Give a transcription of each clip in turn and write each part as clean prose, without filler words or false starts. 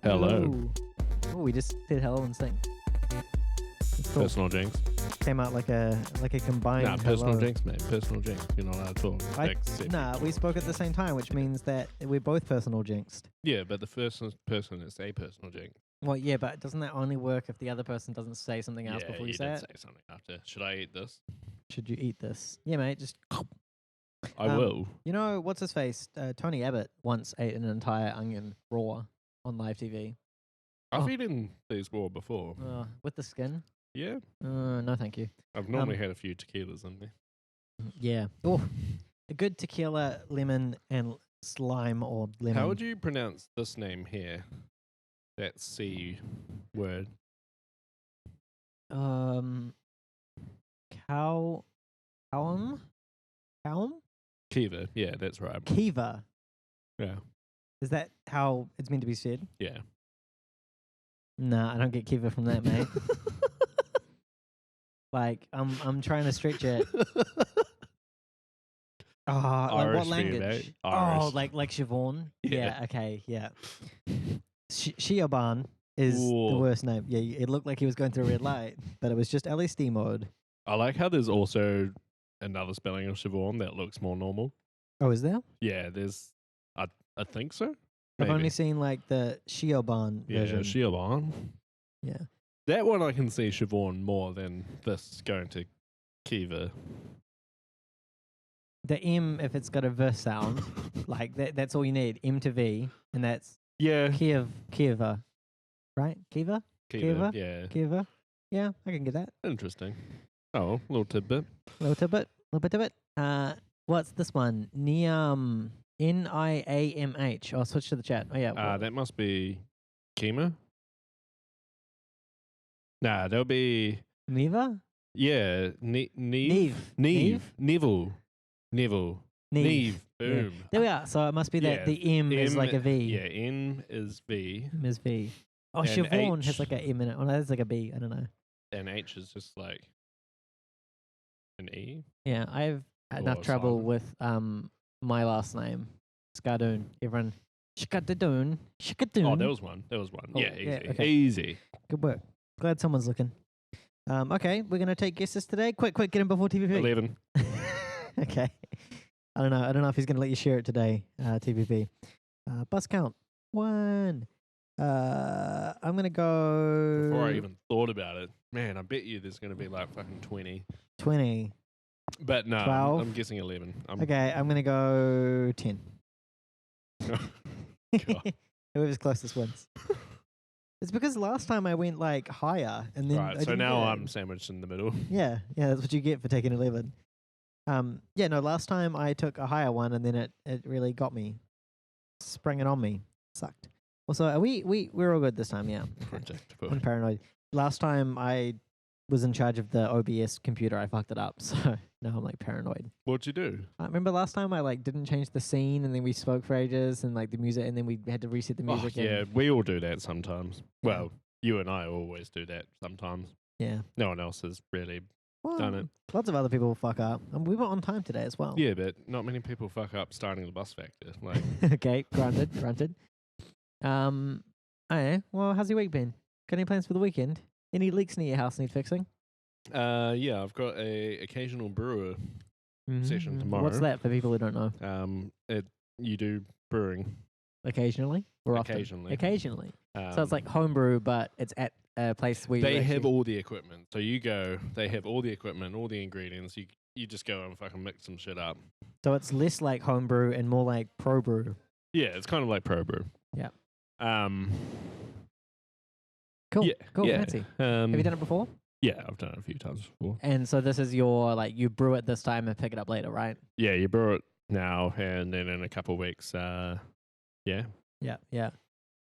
Hello. Oh, we just did hello and sync. Cool. Personal jinx. Came out like a combined. Nah, personal hello. jinx, mate. Personal jinx. You're not allowed to talk. Except Nah, you we talk. spoke at the same time, which means that we're both personal jinxed. Yeah, but the first person is a personal jinx. Well, yeah, but doesn't that only work if the other person doesn't say something else Yeah, before you you say did it? say something after. Should I eat this? Should you eat this? Yeah, mate. Just I will. you know what's his face? Tony Abbott once ate an entire onion raw on live TV I've eaten these raw before. with the skin. Yeah. No, thank you. I've normally had a few tequilas in there. Yeah. Oh, a good tequila, lemon, and slime or lemon. How would you pronounce this name here? That C word. Cowum? Kiva. Yeah, that's right. Kiva. Yeah. Is that how it's meant to be said? Yeah. Nah, I don't get Kiva from that, mate. Like, I'm trying to stretch it. Oh, like Irish what for you, language? mate. Oh, Irish. like Siobhan? Yeah. Okay, yeah. Siobhan is the Ooh. worst name. Yeah, it looked like he was going through a red light, but it was just LSD mode. I like how there's also another spelling of Siobhan that looks more normal. Oh, is there? Yeah, there's. I think so. I've Maybe. only seen like the Siobhan version. Yeah, Siobhan. Yeah. That one I can see Siobhan more than this going to Kiva. The M, if it's got a V sound, like that's all you need. M to V, and that's Yeah. Kiva, right? Kiva? Kiva. Yeah. Kiva? Yeah, I can get that. Interesting. Oh, little tidbit. Little bit. What's this one? Niamh. Niamh. I'll switch to the chat. Oh, yeah. That must be Kima. Nah, that'll be. Neva? Yeah. Neve. Neve? Neville. Neve. Neve. Yeah. Boom. There we are. So it must be that Yeah, the M is like a V. Yeah, N is V. M is V. Oh, And Siobhan has H. like an M in it. Oh, no, that's like a B. I don't know. And H is just like an E. Yeah, I have enough Or trouble Simon. with my last name. Scardoon. Everyone. Shikadoon. Oh, there was one. Oh, Yeah, easy. yeah, okay. Easy. Good work. Glad someone's looking. Okay, we're going to take guesses today. Quick, get him before TVP. 11. Okay. I don't know if he's going to let you share it today, TVP. Bus count. 1. I'm going to go... Before I even thought about it, man, I bet you there's going to be like fucking 20. 20. But no, 12. I'm guessing 11. Okay, I'm going to go 10. God. Whoever's closest wins. It's because last time I went like higher and then I Right, so didn't now get it. I'm sandwiched in the middle. Yeah, that's what you get for taking 11. Last time I took a higher one and then it really got me. Sprang it on me. Sucked. Also, we're all good this time, yeah. Okay. Project. I'm paranoid. Last time I was in charge of the OBS computer, I fucked it up. So now I'm like paranoid. What'd you do? I remember last time I like didn't change the scene and then we spoke for ages and like the music and then we had to reset the music. Oh, yeah, we all do that sometimes. Yeah. Well, you and I always do that sometimes. Yeah. No one else has really Well, done it. Lots of other people fuck up. And we were on time today as well. Yeah, but not many people fuck up starting the bus factor. Like, Okay, granted. Okay, well, how's your week been? Got any plans for the weekend? Any leaks near your house need fixing? yeah, I've got a occasional brewer session tomorrow. What's that for people who don't know? You do brewing Occasionally or often? occasionally. Occasionally. So it's like homebrew, but it's at a place where they you have actually... all the equipment. So you go, they have all the equipment, all the ingredients. You just go and fucking mix some shit up. So it's less like homebrew and more like pro brew. Yeah, it's kind of like pro brew. Yeah. Yeah, Cool, yeah. fancy. Have Have you done it before? Yeah, I've done it a few times before. And so this is your, like, you brew it this time and pick it up later, right? Yeah, you brew it now, and then in a couple of weeks, yeah. Yeah.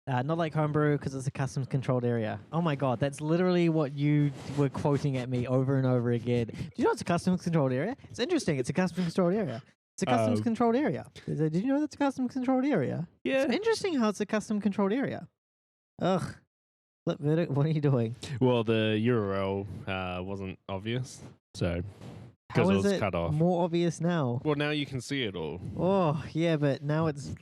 Not like homebrew because it's a customs controlled area. Oh my God, that's literally what you were quoting at me over and over again. Do you know it's a customs controlled area? It's interesting. It's a customs controlled area. It's a customs controlled area. Did you know that's a customs controlled area? Yeah. It's interesting how it's a custom controlled area. Ugh. What are you doing? Well, the URL wasn't obvious, so How 'Cause it is was it cut off. more obvious now? Well, now you can see it all. Oh, yeah, but now it's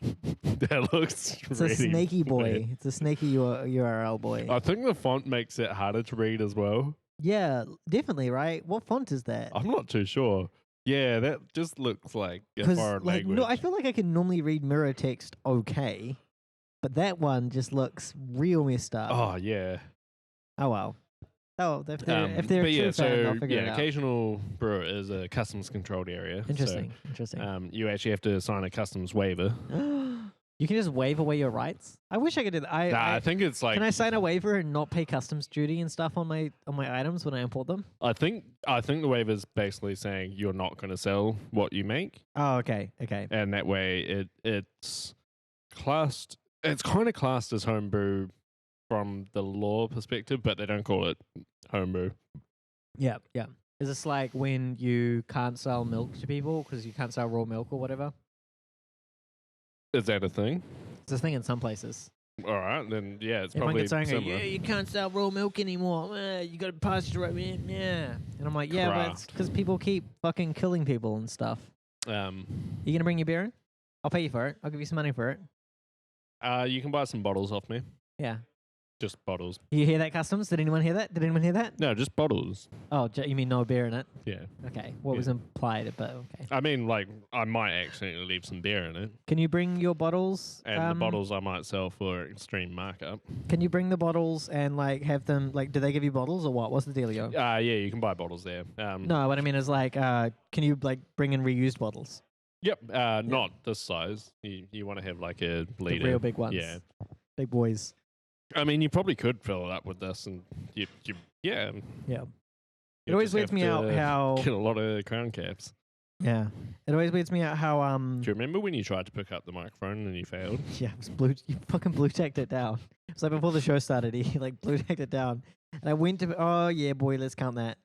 That looks it's really a snaky boy. weird. It's a snaky URL boy. I think the font makes it harder to read as well. Yeah, definitely, right? What font is that? I'm not too sure. Yeah, that just looks like a foreign like, language. no, I feel like I can normally read mirror text okay, but that one just looks real messed up. Oh, yeah. Oh well. Oh, if they're a But true yeah, fan, they'll so figure it yeah, out. occasional brewer is a customs controlled area. Interesting. So, Interesting. you actually have to sign a customs waiver. You can just waive away your rights. I wish I could do that. I think it's like can I sign a waiver and not pay customs duty and stuff on my items when I import them? I think the waiver is basically saying you're not going to sell what you make, Oh, okay, okay. and that way it's classed. It's kind of classed as homebrew from the law perspective, but they don't call it homebrew. Yeah, yeah. Is this like when you can't sell milk to people because you can't sell raw milk or whatever? Is that a thing? It's a thing in some places. All right, then yeah, it's Everyone probably gets angry. similar. Yeah, you can't sell raw milk anymore. You got to pasteurize it. Yeah. And I'm like, yeah, but it's because people keep fucking killing people and stuff. You gonna bring your beer in? I'll pay you for it. I'll give you some money for it. You can buy some bottles off me. Yeah. Just bottles. You hear that, Customs? Did anyone hear that? Did anyone hear that? No, just bottles. Oh, you mean no beer in it? Yeah. Okay. What was implied, but okay. I mean, like, I might accidentally leave some beer in it. Can you bring your bottles? And the bottles I might sell for extreme markup. Can you bring the bottles and, like, have them, like, do they give you bottles or what? What's the dealio? Yeah, you can buy bottles there. No, what I mean is, like, can you, like, bring in reused bottles? Yep. Not this size. You want to have, like, a liter. The real big ones. Yeah. Big boys. I mean, you probably could fill it up with this, and yeah. Yeah. You It always just weirds have me out to how. get a lot of crown caps. Yeah. It always weirds me out how. Do you remember when you tried to pick up the microphone and you failed? Yeah, it was you fucking blue tacked it down. It was like before the show started, he like blue tacked it down. And I went to, oh yeah, boy, let's count that.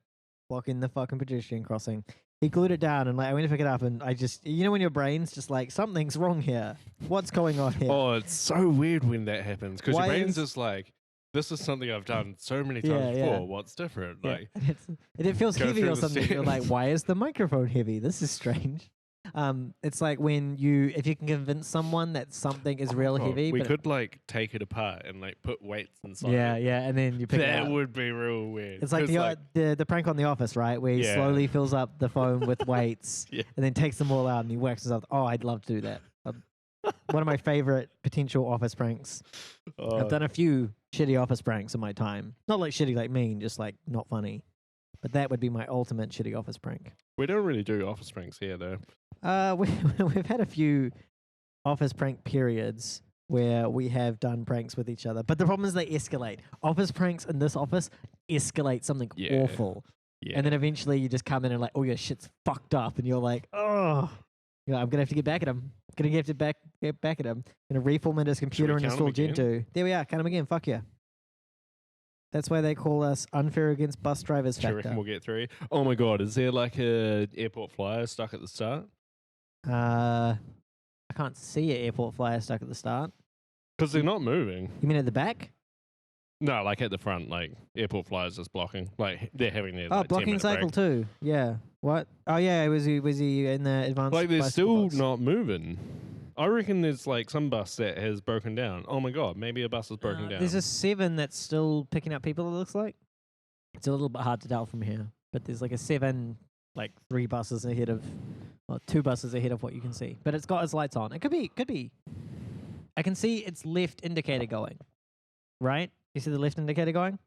Blocking the fucking pedestrian crossing. He glued it down and like I went to pick it up and I just, you know when your brain's just like, something's wrong here. What's going on here? Oh, it's so weird when that happens because your Why brain's is- just like, this is something I've done so many times Yeah, before. yeah. What's different? Yeah, Like, and it feels go heavy through or the something. You're like, steps. why is the microphone heavy? This is strange. It's like when if you can convince someone that something is real oh, heavy. we but could like take it apart and like put weights inside. yeah, it. yeah, and then you pick it That up. would be real weird. It's like 'Cause, the prank on The Office, right? Where he Yeah. slowly fills up the phone with weights Yeah. and then takes them all out and he waxes up. Oh, I'd love to do that. One of my favorite potential office pranks. I've done a few shitty office pranks in my time. Not like shitty like mean, just like not funny. But that would be my ultimate shitty office prank. we don't really do office pranks here though. We've had a few office prank periods where we have done pranks with each other. But the problem is they escalate. Office pranks in this office escalate something Yeah. awful. Yeah. And then eventually you just come in and like, oh, your shit's fucked up. And you're like, oh, I'm going to have to get back at him. Going to have to get back at him. Going to reformat his computer and count 'em install again? Gentoo. There we are. Count him again. Fuck yeah. That's why they call us unfair against bus drivers Do you factor. reckon we'll get through? Oh my god, is there like a airport flyer stuck at the start? I can't see an airport flyer stuck at the start. Because they're not moving. You mean at the back? No, like at the front, like airport flyers just blocking. Like they're having their Oh, like, blocking 10-minute cycle break. too. Yeah. What? Oh yeah. Was he in the advanced? Like they're bicycle still box? not moving. I reckon there's like some bus that has broken down. Oh my god, maybe a bus is broken down. There's a 7 that's still picking up people. It looks like it's a little bit hard to tell from here, but there's like a 7, like 3 buses ahead of, well, 2 buses ahead of what you can see. But it's got its lights on. It could be. I can see its left indicator going. Right? You see the left indicator going?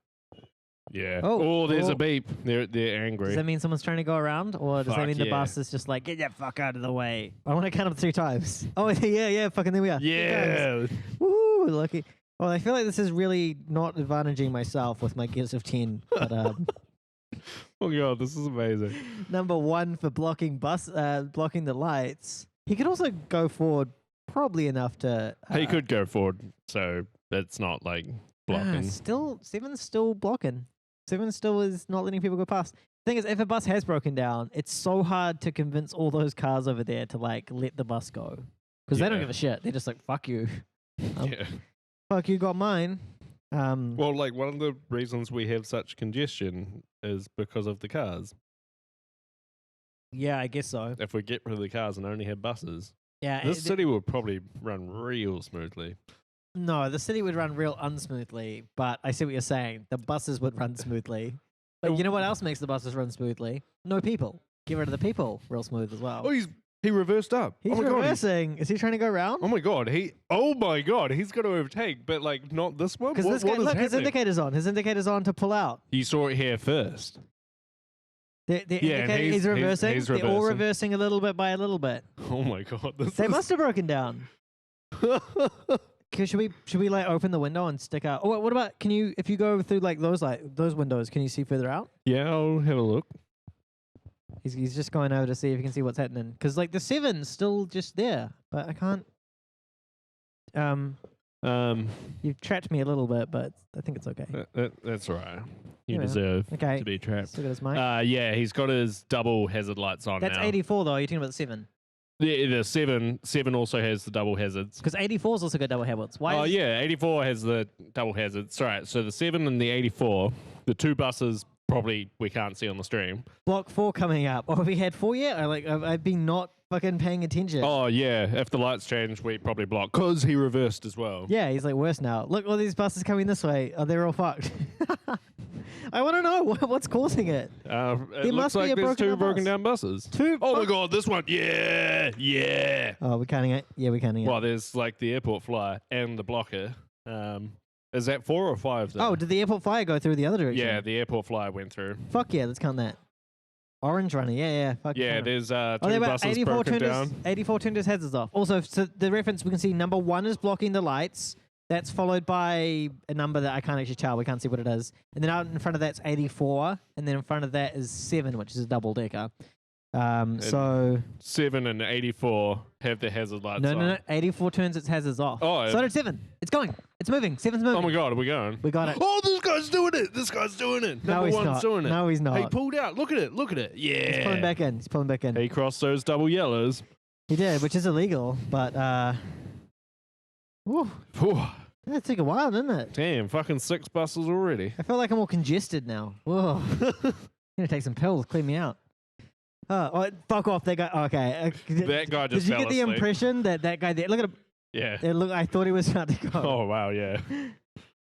Yeah. Oh, There's oh. a beep. They're angry. Does that mean someone's trying to go around, or does that Fuck mean the yeah. bus is just like, get that fuck out of the way? I want to count up 3 times. Oh yeah, fucking there we are. 3 times. Yeah. Woo, lucky. Well, I feel like this is really not advantaging myself with my gears of 10. But Oh god, this is amazing. number 1 for blocking blocking the lights. He could also go forward probably enough to. He could go forward, so it's not like blocking. Still, 7's still blocking. 7 still is not letting people go past. Thing is, if a bus has broken down, it's so hard to convince all those cars over there to like let the bus go because they don't Yeah. give a shit. They're just like, fuck you. Yeah. Fuck you, got mine. Well, like one of the reasons we have such congestion is because of the cars. Yeah, I guess so. if we get rid of the cars and only have buses. Yeah, This city would probably run real smoothly. no, the city would run real unsmoothly, but I see what you're saying. The buses would run smoothly. But you know what else makes the buses run smoothly? No people. Get rid of the people real smooth as well. Oh, he reversed up. He's oh my reversing. Is he trying to go around? Oh my god, he's got to overtake, but like not this one. Because What this guy, is look, his happening? indicator's on. His indicator's on to pull out. You saw it here first. The Yeah, and indicator, he's reversing. he's They're all reversing. reversing a little bit by a little bit. Oh my god, this They is... must have broken down. Should we like open the window and stick out? Oh, what about if you go through like those windows, can you see further out? Yeah, I'll have a look. He's just going over to see if he can see what's happening. Because like the 7's still just there, but I can't. You've trapped me a little bit, but I think it's okay. That's all right. You Yeah. deserve Okay. to be trapped. Still got his mic. Yeah, he's got his double hazard lights on That's now. 84 though. You're talking about the 7. The 7 also has the double hazards. Because 84's also got double habits. Why? Oh is- yeah, 84 has the double hazards. Right, so the 7 and the 84, the two buses probably we can't see on the stream. Block 4 coming up. Oh, have we had 4 yet? I've been not fucking paying attention. Oh yeah, if the lights change, we probably block because he reversed as well. Yeah, he's like worse now. Look, all these buses coming this way. Oh, they're all fucked. I want to know what's causing it. It There looks must be like a there's broken two down broken bus. down buses. Two. Oh my god, this one, yeah. Oh, we're counting it. Yeah, we're counting it. Well, there's like the airport flyer and the blocker. Is that 4 or 5? Though? Oh, did the airport flyer go through the other direction? Yeah, the airport flyer went through. Fuck yeah, let's count that. Orange runner. Yeah. Fuck Yeah, count it. there's Oh, two there were buses 84 broken turned down. 84 turned his hazards off. Also, so the reference we can see number 1 is blocking the lights. That's followed by a number that I can't actually tell. We can't see what it is. And then out in front of that's 84. And then in front of that is 7, which is a double decker. So 7 and 84 have their hazard lights on. no. 84 turns its hazards off. Oh, So did 7. It's going. It's moving. 7's moving. Oh my god, are we going? We got it. Oh, this guy's doing it. This guy's doing it. No, Number he's one's not. doing it. No, he's not. He pulled out. Look at it. Yeah. He's pulling back in. He's pulling back in. He crossed those double yellows. He did, which is illegal, but whew, Whew. that took a while, didn't it? Damn, fucking 6 buses already. I feel like I'm all congested now. Whoa. I'm gonna take some pills, clean me out. Oh, fuck off! That guy. Okay. That guy just Did you fell get the asleep. impression that guy there? Look at him. Yeah. Look, I thought he was about to go. Oh, wow, yeah.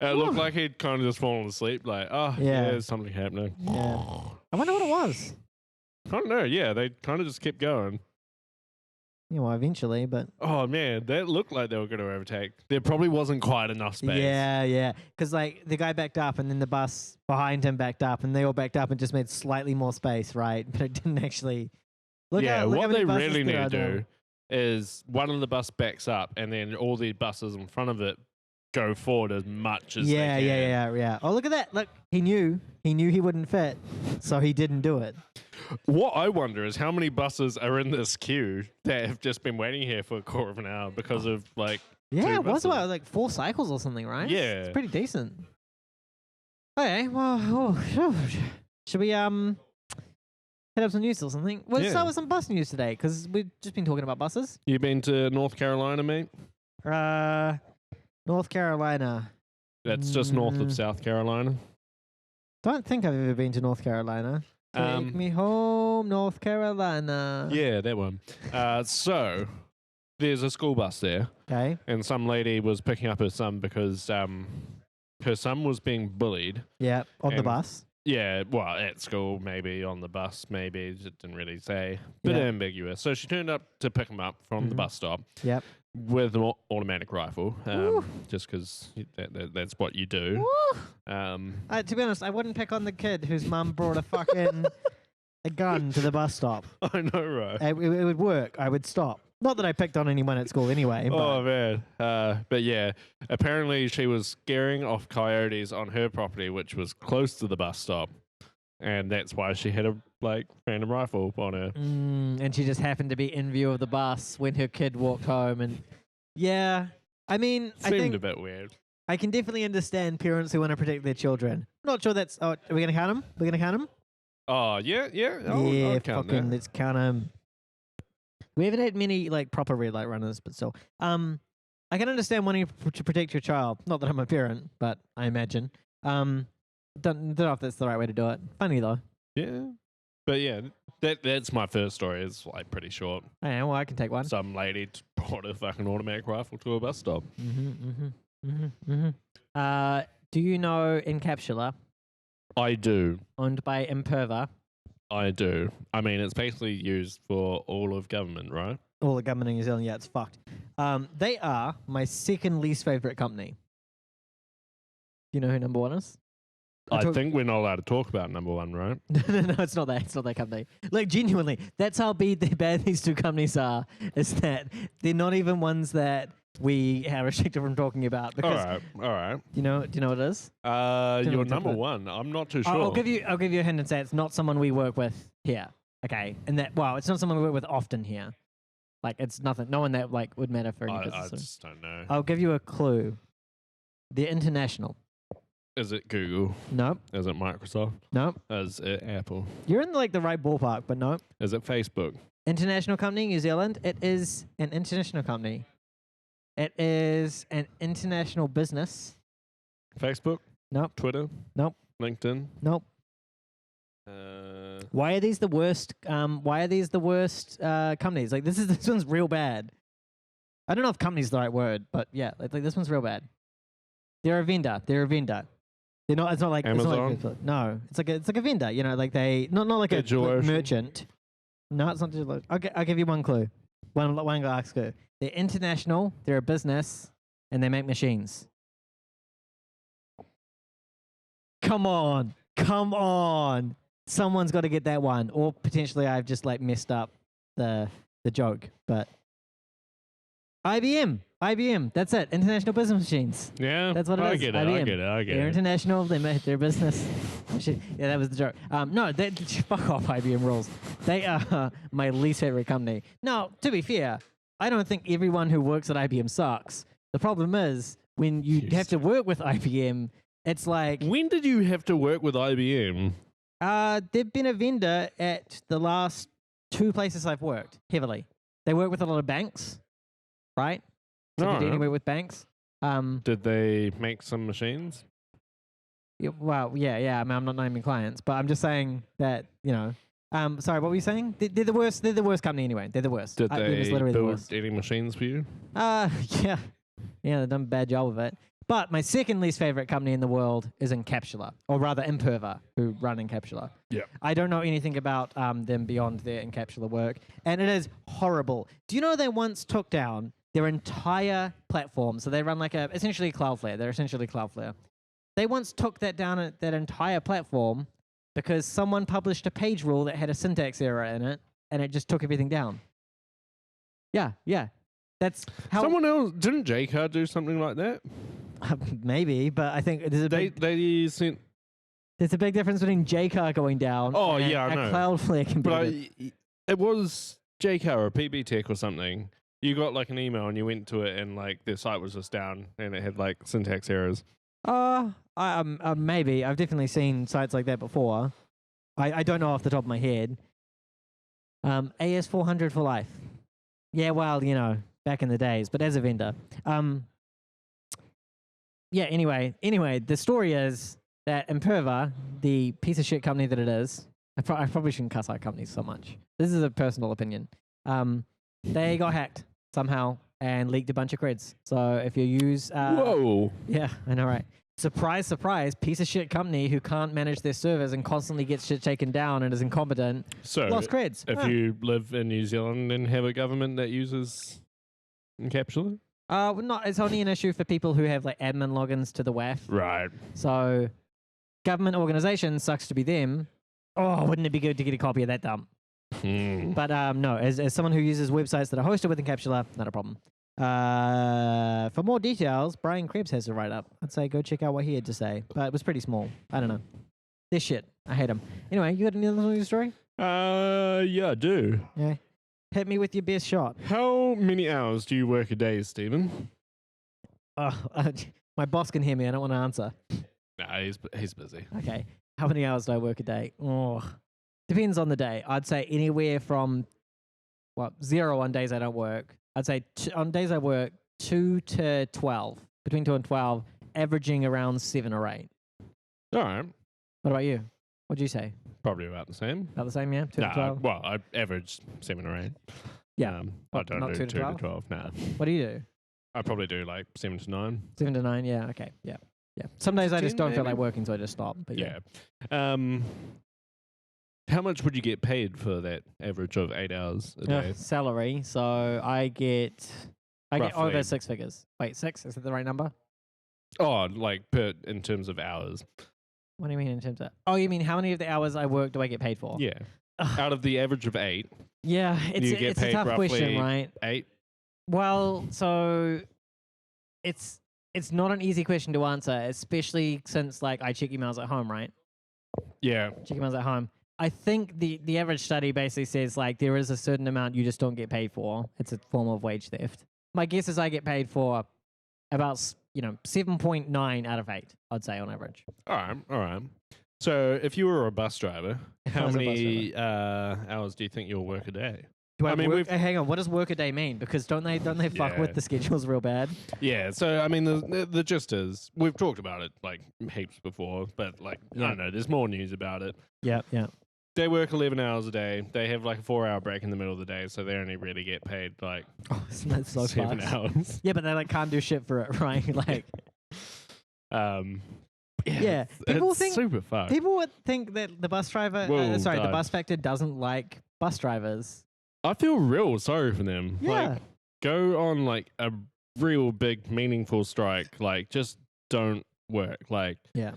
It looked like he'd kind of just fallen asleep. Like, oh, Yeah. yeah, there's something happening. Yeah. I wonder what it was. I don't know. Yeah, they kind of just kept going. Yeah, well, eventually, but Oh, man, that looked like they were going to overtake. There probably wasn't quite enough space. yeah. Because like the guy backed up, and then the bus behind him backed up, and they all backed up and just made slightly more space, right? But it didn't actually. Look Yeah, look how what many they buses really need there to are now. do is one of the bus backs up, and then all the buses in front of it go forward as much as they can. Yeah. Oh, look at that. Look, he knew he wouldn't fit, so he didn't do it. What I wonder is how many buses are in this queue that have just been waiting here for a quarter of an hour because of like. Yeah, two it was buses. about like 4 cycles or something, right? Yeah. It's pretty decent. Okay, well, should we head up some news or something? Let's Yeah. start with some bus news today, because we've just been talking about buses. You been to North Carolina, mate? North Carolina. That's just north of Mm. South Carolina. Don't think I've ever been to North Carolina. Take me home, North Carolina. Yeah, that one. So there's a school bus there, Okay. and some lady was picking up her son because her son was being bullied. Yeah, on the And- bus. Yeah, well, at school, maybe on the bus, maybe it didn't really say. Bit Yeah. ambiguous. So she turned up to pick him up from the Mhm. bus stop Yep. with an automatic rifle, Woo. just because that's what you do. Woo. Um, To be honest, I wouldn't pick on the kid whose mum brought a fucking a gun to the bus stop. I know, right? It would work. I would stop. Not that I picked on anyone at school anyway. But Oh man, but yeah, apparently she was scaring off coyotes on her property, which was close to the bus stop, and that's why she had a random rifle on her. and she just happened to be in view of the bus when her kid walked home. And yeah, I mean, I Seemed think a bit weird. I can definitely understand parents who want to protect their children. I'm not sure that's. Oh, are we gonna count them? We're gonna count them. Oh yeah. Yeah, I'll count fucking that. let's count them. We haven't had many proper red light runners, but still. I can understand wanting to protect your child. Not that I'm a parent, but I imagine. Don't know if that's the right way to do it. Funny though. Yeah, but yeah, That's my first story. It's like pretty short. Oh, yeah, well, I can take one. Some lady brought a fucking automatic rifle to a bus stop. Do you know Incapsula, I do. owned by Imperva? I do. I mean, it's basically used for all of government, right? All the government in New Zealand, yeah, it's fucked. They are my second least favorite company. Do you know who number one is? I think we're not allowed to talk about number one, right? No, it's not that. It's not that company. Like, genuinely, that's how bad these two companies are, is that they're not even ones that we are restricted from talking about. Because, all right. Do you know what it is? You're number one. I'm not too sure. I'll give you a hint and say it's not someone we work with here. Okay, and that it's not someone we work with often here. Like, it's nothing. No one that like would matter for any business. I just don't know. I'll give you a clue. They're international. Is it Google? Nope. Is it Microsoft? Nope. Is it Apple? You're in like the right ballpark, but no. Is it Facebook? International company, New Zealand. It is an international company. It is an international business. Facebook? Nope. Twitter? Nope. LinkedIn? Nope. Why are these the worst? Why are these the worst companies? Like this one's real bad. I don't know if company's the right word, but yeah, like this one's real bad. They're a vendor. They're not. It's not like Amazon. It's not like, no, it's like a vendor. You know, like they not like a merchant. No, it's not digital. I'll give you one clue. One last clue. They're international. They're a business, and they make machines. Come on. Someone's got to get that one, or potentially I've just like messed up the joke. But IBM. That's it. International Business Machines. Yeah, that's what it is. I get it. They're international. They make their business. Yeah, that was the joke. No, fuck off. IBM rules. They are my least favorite company. Now, to be fair, I don't think everyone who works at IBM sucks. The problem is when you have to work with IBM, it's like. When did you have to work with IBM? They've been a vendor at the last 2 places I've worked heavily. They work with a lot of banks, right? So if you do anywhere with banks. Did they make some machines? Yeah, well, yeah. I mean, I'm not naming clients, but I'm just saying that, you know. Sorry, what were you saying? They're the worst. They're the worst company anyway. They're the worst. Did they build the any machines for you? Yeah. They've done a bad job of it. But my second least favorite company in the world is Incapsula, or rather Imperva, who run Incapsula. Yeah. I don't know anything about them beyond their Incapsula work, and it is horrible. Do you know they once took down their entire platform? So they run like essentially Cloudflare. They're essentially Cloudflare. They once took that down, that entire platform, because someone published a page rule that had a syntax error in it, and it just took everything down. Yeah. That's how. Someone else didn't JCar do something like that? Maybe, but I think there's a big difference between JCar going down. Oh, and yeah, I a know. Cloudflare computer. But it was JCar or PB Tech or something. You got like an email and you went to it and like their site was just down and it had like syntax errors. Maybe. I've definitely seen sites like that before. I don't know off the top of my head. AS400 for life. Yeah, well, you know, back in the days, but as a vendor. Yeah, anyway, the story is that Imperva, the piece of shit company that it is, I probably shouldn't cuss out companies so much. This is a personal opinion. They got hacked somehow and leaked a bunch of creds. So if you use... Whoa! Yeah, I know, right? Surprise, surprise, piece of shit company who can't manage their servers and constantly gets shit taken down and is incompetent. So lost creds. If you live in New Zealand and have a government that uses Incapsula? Well, it's only an issue for people who have like admin logins to the WAF. Right. So government organizations, sucks to be them. Oh, wouldn't it be good to get a copy of that dump? But no, as someone who uses websites that are hosted with Incapsula, not a problem. For more details, Brian Krebs has a write-up. I'd say go check out what he had to say, but it was pretty small. I don't know. This shit. I hate him. Anyway, you got any other news story? Yeah, I do. Yeah. Hit me with your best shot. How many hours do you work a day, Stephen? My boss can hear me. I don't want to answer. Nah, he's busy. Okay. How many hours do I work a day? Oh, depends on the day. I'd say anywhere from 0 on days I don't work. I'd say on days I work 2 to 12, between 2 and 12, averaging around 7 or 8. All right. What about you? What'd you say? Probably about the same. About the same, yeah? 2 to Nah, 12? well, I averaged 7 or 8. Yeah. I don't not do 2 2 to to 12? 12. Nah. What do you do? I probably do like 7 to 9. 7 to 9, yeah, okay, yeah. Yeah. Some days I just 10 don't feel like maybe? working, so I just stop. But yeah. Yeah. How much would you get paid for that average of 8 hours a day? Salary. So I get over Roughly. 6 figures. Wait, 6? Is that the right number? Oh, like in terms of hours. What do you mean in terms of? Oh, you mean how many of the hours I work do I get paid for? Yeah. Ugh. Out of the average of 8, Yeah, You get it's a paid tough question, roughly right? 8. Well, so it's not an easy question to answer, especially since like I check emails at home, right? Yeah. Check emails at home. I think the average study basically says like there is a certain amount you just don't get paid for. It's a form of wage theft. My guess is I get paid for about 7.9 out of 8, I'd say on average. All right. So if you were a bus driver, I how was a bus many hours do you think you'll work a day? Do I, I mean, work, we've- hang on, what does work a day mean? Because don't they fuck Yeah. with the schedules real bad? Yeah, so I mean, the gist is we've talked about it like heaps before, but like I Yeah. don't know, there's more news about it. Yeah. They work 11 hours a day. They have like a 4-hour break in the middle of the day, so they only really get paid like Oh, that's so 7 fucked. hours. Yeah, but they like can't do shit for it, right? Like, Yeah, people it's think- super fucked. people would think that the bus driver, Whoa, the God. bus factor doesn't like bus drivers. I feel real sorry for them. Yeah. Like, go on like a real big, meaningful strike. Like, just don't work. Like, Yeah.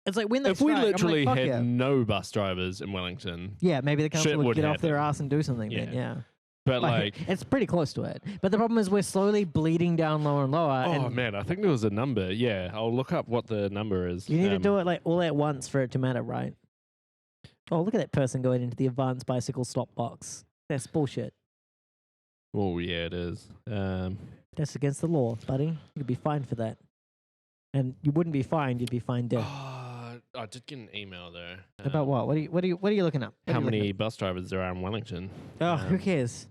It's like when they if we strike, I'm like, literally fuck had yeah. no bus drivers in Wellington, Yeah, maybe the council shit would would get off their happen. ass and do something then, Yeah. yeah. but like, it's pretty close to it. But the problem is we're slowly bleeding down lower and lower. oh and man, I think there was a number. Yeah, I'll look up what the number is. you need to do it like all at once for it to matter, right? Oh, look at that person going into the advanced bicycle stop box. That's bullshit. Oh yeah, it is. That's against the law, buddy. You could be fined for that. And you wouldn't be fined, you'd be fined death. I did get an email though. About what? What are you looking up? What How are you looking many bus drivers there are in Wellington? up? Oh, who um, cares?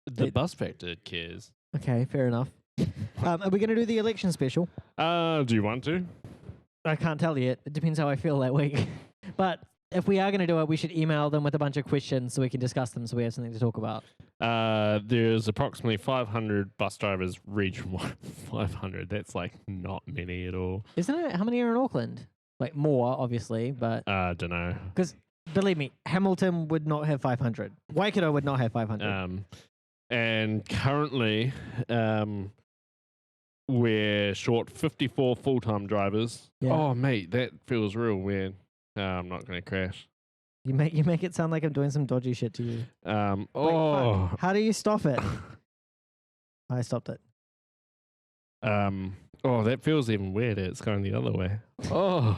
The bus factor cares. Okay, fair enough. Are we going to do the election special? Do you want to? I can't tell yet. It depends how I feel that week. But if we are going to do it, we should email them with a bunch of questions so we can discuss them so we have something to talk about. There's approximately 500 bus drivers region-wide. 500. That's like not many at all. Isn't it? How many are in Auckland? Like more, obviously, but Don't know. because believe me, Hamilton would not have 500. Waikato would not have 500. And currently, we're short 54 full-time drivers. Yeah. Oh, mate, that feels real weird. I'm not going to crash. You make it sound like I'm doing some dodgy shit to you. Wait, Oh, fuck. How do you stop it? I stopped it. oh, that feels even weirder. It's going the other way. Oh,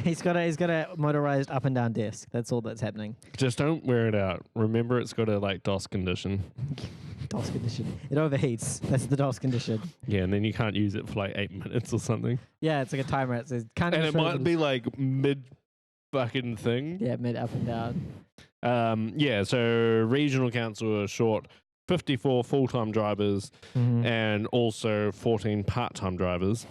He's got a motorized up and down desk. That's all that's happening. just don't wear it out. Remember, it's got a like DOS condition. DOS condition. It overheats. That's the DOS condition. Yeah, and then you can't use it for like 8 minutes or something. Yeah, it's like a timer. It says can't. And use it for might be like mid fucking thing. yeah, mid up and down. Yeah, so regional council are short 54 full-time drivers Mhm. and also 14 part-time drivers.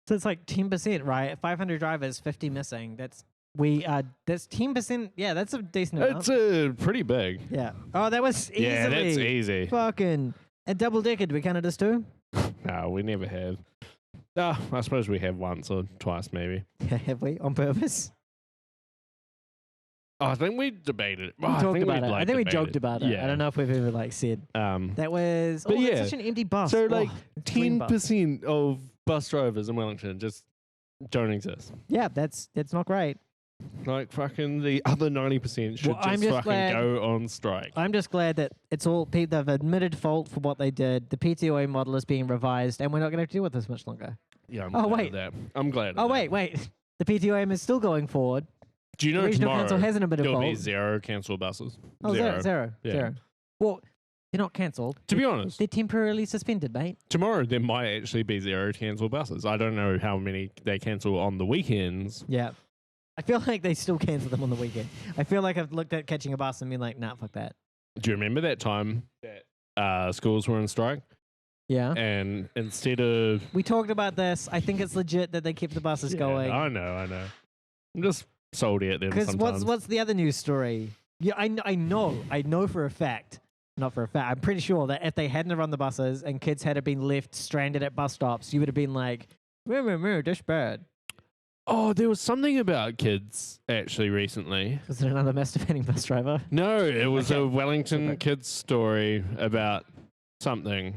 So it's like 10%, right? 500 drivers, 50 missing. That's 10%. Yeah, that's a decent amount. It's pretty big. Yeah. Oh, that was easily. Yeah, that's easy. Fucking. A double decker, do we count it as two? No, we never have. I suppose we have once or twice maybe. Have we? On purpose? Oh, I think we debated it. We Oh, talked we, about it. like, I think we debated joked about it. Yeah. I don't know if we've ever like said. That was. But Oh, yeah, that's such an empty bus. so, Oh, like, it's a green bus. 10% of bus drivers in Wellington just don't exist. Yeah, that's not great. Like fucking the other 90% should Well, I'm just just fucking glad- go on strike. I'm just glad that it's all they've admitted fault for what they did. The PTOA model is being revised, and we're not going to have to deal with this much longer. Yeah, I'm Oh, glad wait. of that. I'm glad of Oh that. wait, the PTOM is still going forward. Do you The know regional tomorrow council hasn't admitted there'll be fault. 0 cancelled buses? Oh, zero. Yeah. Well, they're not cancelled. To be honest, They're temporarily suspended, mate. tomorrow there might actually be 0 cancelled buses. I don't know how many they cancel on the weekends. Yeah. I feel like they still cancel them on the weekend. I feel like I've looked at catching a bus and been like, nah, fuck that. Do you remember that time that schools were on strike? Yeah. And instead of... We talked about this. I think it's legit that they kept the buses going. I know. I'm just salty at them Because sometimes. what's the other news story? Yeah, I know for a fact. Not for a fact. I'm pretty sure that if they hadn't have run the buses and kids had have been left stranded at bus stops, you would have been like, that's bad. Oh, there was something about kids actually recently. Was it another masturbating bus driver? No, it was Okay. a Wellington Okay. kids story about something.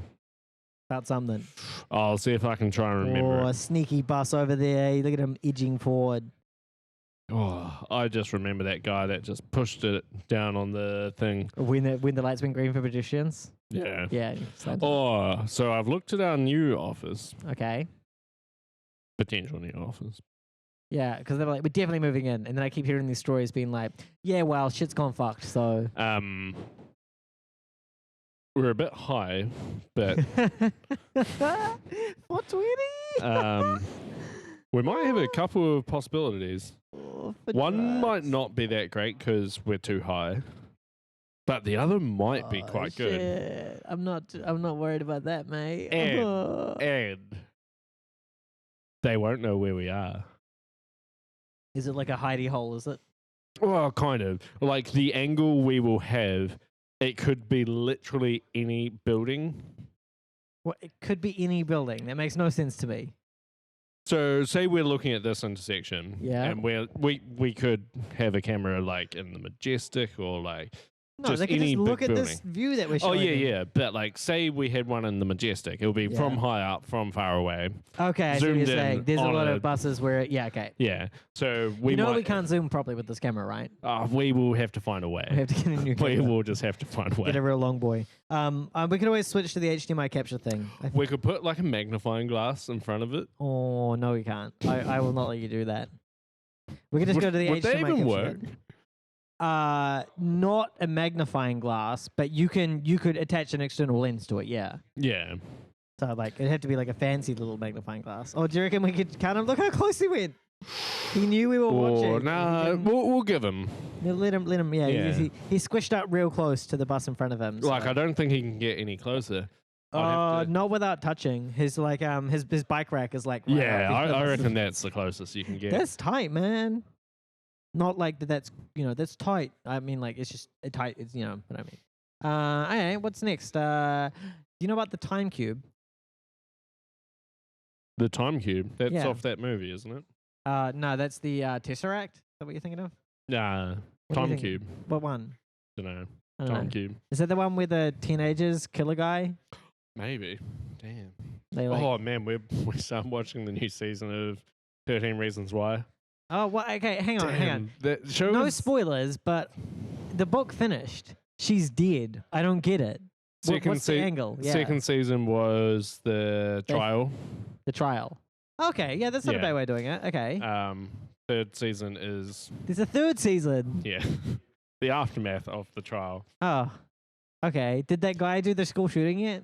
About something. I'll see if I can try and remember. Oh, a sneaky bus over there. Look at him edging forward. Oh, I just remember that guy that just pushed it down on the thing. When the lights went green for pedestrians. Yeah. Yeah. So- Oh, so I've looked at our new office, Okay. potential new office. Yeah, because they're like, we're definitely moving in. And then I keep hearing these stories being like, yeah, well, shit's gone fucked. So. We're a bit high, but 420? we might have a couple of possibilities. Oh, for One might drugs. not be that great because we're too high, but the other might be Oh, quite good. shit. I'm not worried about that, mate. And they won't know where we are. Is it like a hidey hole? Is it? Well, kind of. Like the angle we will have, it could be literally any building. Well, it could be any building. That makes no sense to me. So, say we're looking at this intersection, Yeah. and we could have a camera like in the Majestic or like. No, Just they can any just look big at this view that we're Oh showing. yeah, them. yeah. But like, say we had one in the Majestic, it would be Yeah. from high up, from far away. Okay, I see what Zoomed you're saying. in There's a on lot a- of buses where, yeah, okay. Yeah. So we You know might. we can't zoom properly with this camera, right? We will have to find a way. We have to get a new We camera. will just have to find a Get a way. real long boy. We could always switch to the HDMI capture thing. We could put like a magnifying glass in front of it. Oh no, we can't. I will not let you do that. We can just go to the Would HDMI they even capture work? bit. Not a magnifying glass, but you could attach an external lens to it. Yeah. Yeah. So like it'd have to be like a fancy little magnifying glass. Oh, do you reckon we could kind of look how close he went? He knew we were watching. Or nah, we'll give him. No, let him. Yeah, Yeah. He squished up real close to the bus in front of him. Like so- I don't think he can get any closer. I'd have to- not without touching. His like his bike rack is like right Yeah, up I against- reckon that's the closest you can get. That's tight, man. Not like that's that's tight. I mean like it's just tight. It's what I mean. Okay, what's next? Do you know about the time cube? The time cube. That's Yeah. off that movie, isn't it? No, that's the Tesseract. Is that what you're thinking of? Nah. What are you Time thinking? cube. What one? Dunno. I don't Time know. cube. Is that the one where the teenagers kill a guy? Maybe. Damn. They like. Oh man, we started watching the new season of 13 Reasons Why. Oh, what? Okay, hang on. Damn, that show No is- spoilers, but the book finished. She's dead. I don't get it. Second What's the se- angle? Yeah, Second season was the They- trial. the trial. Okay, yeah, that's not a Yeah. bad way of doing it. Okay, Third season is there's a third season. yeah, the aftermath of the trial. Oh, okay. Did that guy do the school shooting yet?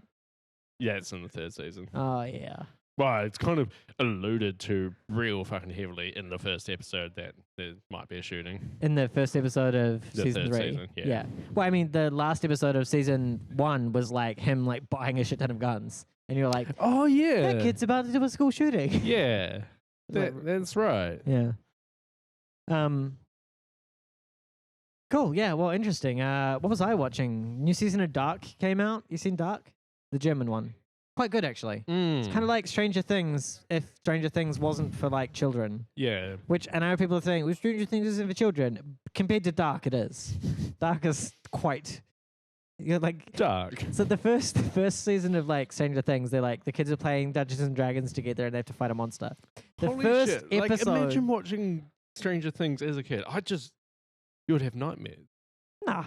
Yeah, it's in the third season. Oh yeah. Well, it's kind of alluded to real fucking heavily in the first episode that there might be a shooting. In the first episode of The season third 3. season, yeah. Well, I mean, the last episode of season 1 was like him like buying a shit ton of guns, and you're like, Oh yeah, that kid's about to do a school shooting. yeah, Like, that's right. yeah. Cool. Yeah. Well, interesting. What was I watching? New season of Dark came out. You seen Dark? The German one. Quite good actually. It's kind of like Stranger Things if Stranger Things wasn't for like children. yeah. Which I know people are saying, well, Stranger Things isn't for children. Compared to Dark, it is. Dark is quite. You're like. Dark. So the first season of like Stranger Things, they're like the kids are playing Dungeons and Dragons together and they have to fight a monster. The Holy first shit. episode. Like, imagine watching Stranger Things as a kid. You would have nightmares. Nah.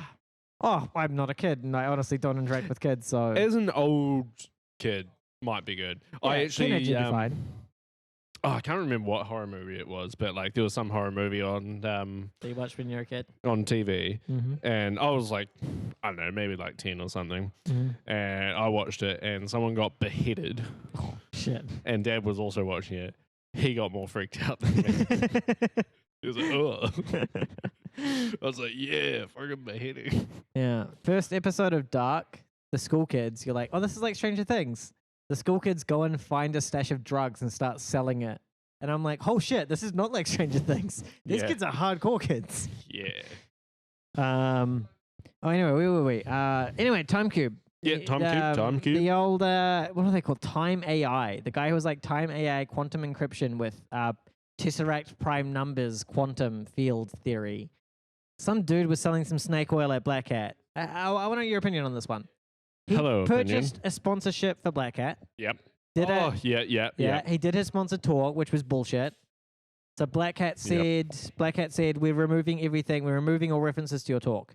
Oh, I'm not a kid, and I honestly don't interact with kids, so. As an old kid, might be good. I Yeah, actually, teenage would be fine. I can't remember what horror movie it was, but like there was some horror movie on That you watched when you were a kid. on TV, Mm-hmm. and I was like, I don't know, maybe like 10 or something, Mm-hmm. and I watched it, and someone got beheaded, Oh, shit. and Dad was also watching it. He got more freaked out than me. He was like, ugh. I was like, yeah, fucking beheading. Yeah. First episode of Dark, the school kids, you're like, oh, this is like Stranger Things. The school kids go and find a stash of drugs and start selling it And I'm like, oh shit, this is not like Stranger Things. These Yeah. kids are hardcore kids. Yeah. Oh, anyway, wait. Anyway, timecube. Yeah, timecube. The old, what are they called? Time AI. The guy who was like Time AI quantum encryption with tesseract prime numbers quantum field theory. Some dude was selling some snake oil at Black Hat. I want to know your opinion on this one. He Hello, purchased a sponsorship for Black Hat. Yep. Did it? Yeah. He did his sponsored talk, which was bullshit. So Black Hat said, we're removing everything. We're removing all references to your talk.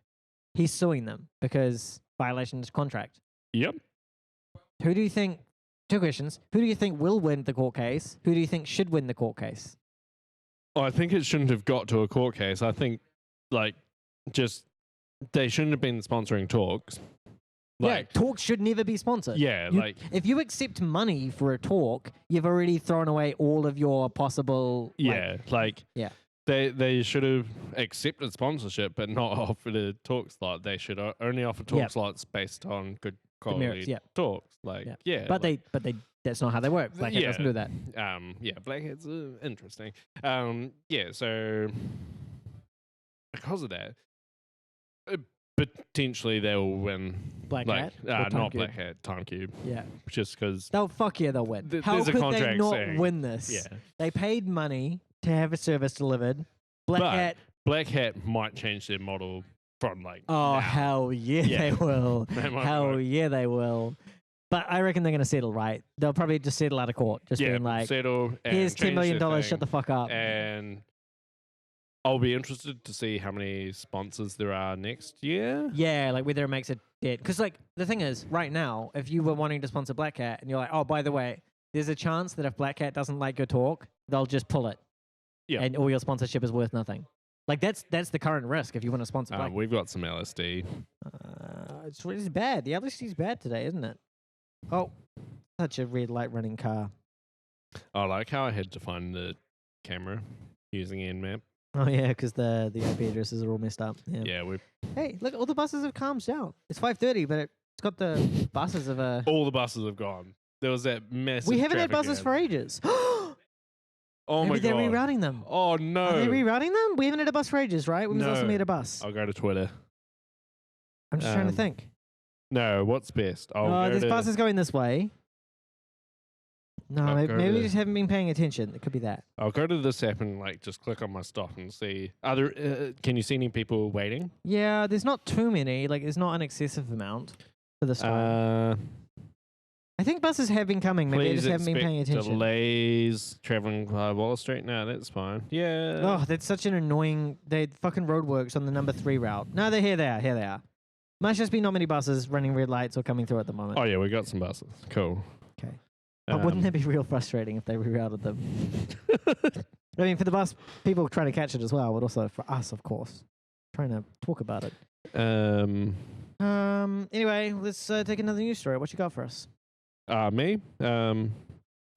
He's suing them because violation of contract. Yep. Who do you think? Two questions. Who do you think will win the court case? Who do you think should win the court case? Oh, I think it shouldn't have got to a court case. I think, they shouldn't have been sponsoring talks. Talks should never be sponsored. Yeah, if you accept money for a talk, you've already thrown away all of your possible. They should have accepted sponsorship, but not offered a talk slot. They should only offer talk slots based on good quality talks. But they that's not how they work. Black Hat doesn't do that. Black Hat's interesting. So because of that, potentially they'll win. Black Hat? Or Not Timecube? Black Hat, Timecube. Yeah. Just because They'll win. How there's a could they contract not saying- win this? Yeah. They paid money to have a service delivered. But Black Hat might change their model from Oh, now. hell yeah, Yeah. they will. They might Hell work. yeah, they will. But I reckon they're going to settle, right? They'll probably just settle out of court. Just being like, settle. And here's $10 change million, their shut the thing. fuck up. And I'll be interested to see how many sponsors there are next year. Yeah, whether it makes it dead. Because, the thing is, right now, if you were wanting to sponsor Black Hat and you're like, oh, by the way, there's a chance that if Black Hat doesn't like your talk, they'll just pull it. Yeah. And all your sponsorship is worth nothing. That's the current risk if you want to sponsor Black Hat. We've got some LSD. It's bad. The LSD's bad today, isn't it? Oh, such a red light running car. I like how I had to find the camera using Nmap. Oh, yeah, because the IP addresses are all messed up. Yeah. Yeah, Hey, look, all the buses have calmed down. It's 5:30, but it's got the buses of a... all the buses have gone. There was that massive. We haven't had traffic buses jam. for ages. Oh Maybe my they're god! rerouting them. Oh no! Are they rerouting them? We haven't had a bus for ages, right? When was the last time we had a bus? I'll go to Twitter. I'm just trying to think. No, what's best? I'll go This to, bus is going this way. No, I'll maybe, go maybe we to- just haven't been paying attention. It could be that. I'll go to this app and just click on my stop and see. Are there? Can you see any people waiting? Yeah, there's not too many. There's not an excessive amount for this time. I think buses have been coming. Maybe they Please just haven't been expect paying attention. delays traveling via Wallace Street. No, that's fine. Yeah. Oh, that's such an annoying... They fucking roadworks on the number 3 route. No, here they are. Must just be not many buses running red lights or coming through at the moment. Oh yeah, we got some buses. Cool. Okay. But wouldn't that be real frustrating if they rerouted them? I mean, for the bus people trying to catch it as well, but also for us, of course, trying to talk about it. Anyway, let's take another news story. What you got for us? Me?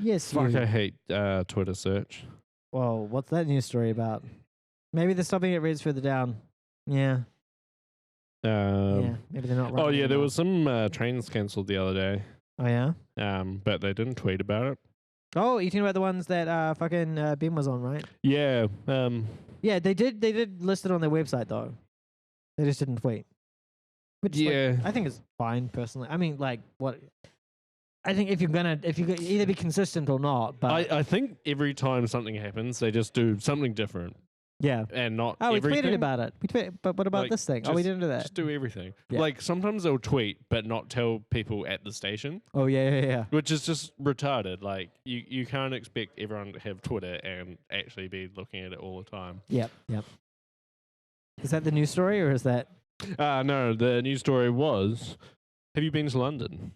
Yes, Fuck, you. I hate Twitter search. Well, what's that news story about? Maybe they're stopping at Reds further down. Yeah. Yeah. Maybe they're not. Oh running yeah, there anymore. was some trains cancelled the other day. Oh yeah. But they didn't tweet about it. Oh, you're talking about the ones that fucking Ben was on, right? Yeah. Yeah, they did. They did list it on their website though. They just didn't tweet. Which Yeah. I think is fine personally. I mean, what? I think if you either be consistent or not, but I think every time something happens, they just do something different yeah. and not Oh, we everything. tweeted about it. But what about Like, this thing? Oh, we just- didn't do that. Just do everything. Yeah. Sometimes they'll tweet but not tell people at the station, Oh yeah. which is just retarded. You can't expect everyone to have Twitter and actually be looking at it all the time. Yep. Is that the news story or is that? No, the news story was, have you been to London?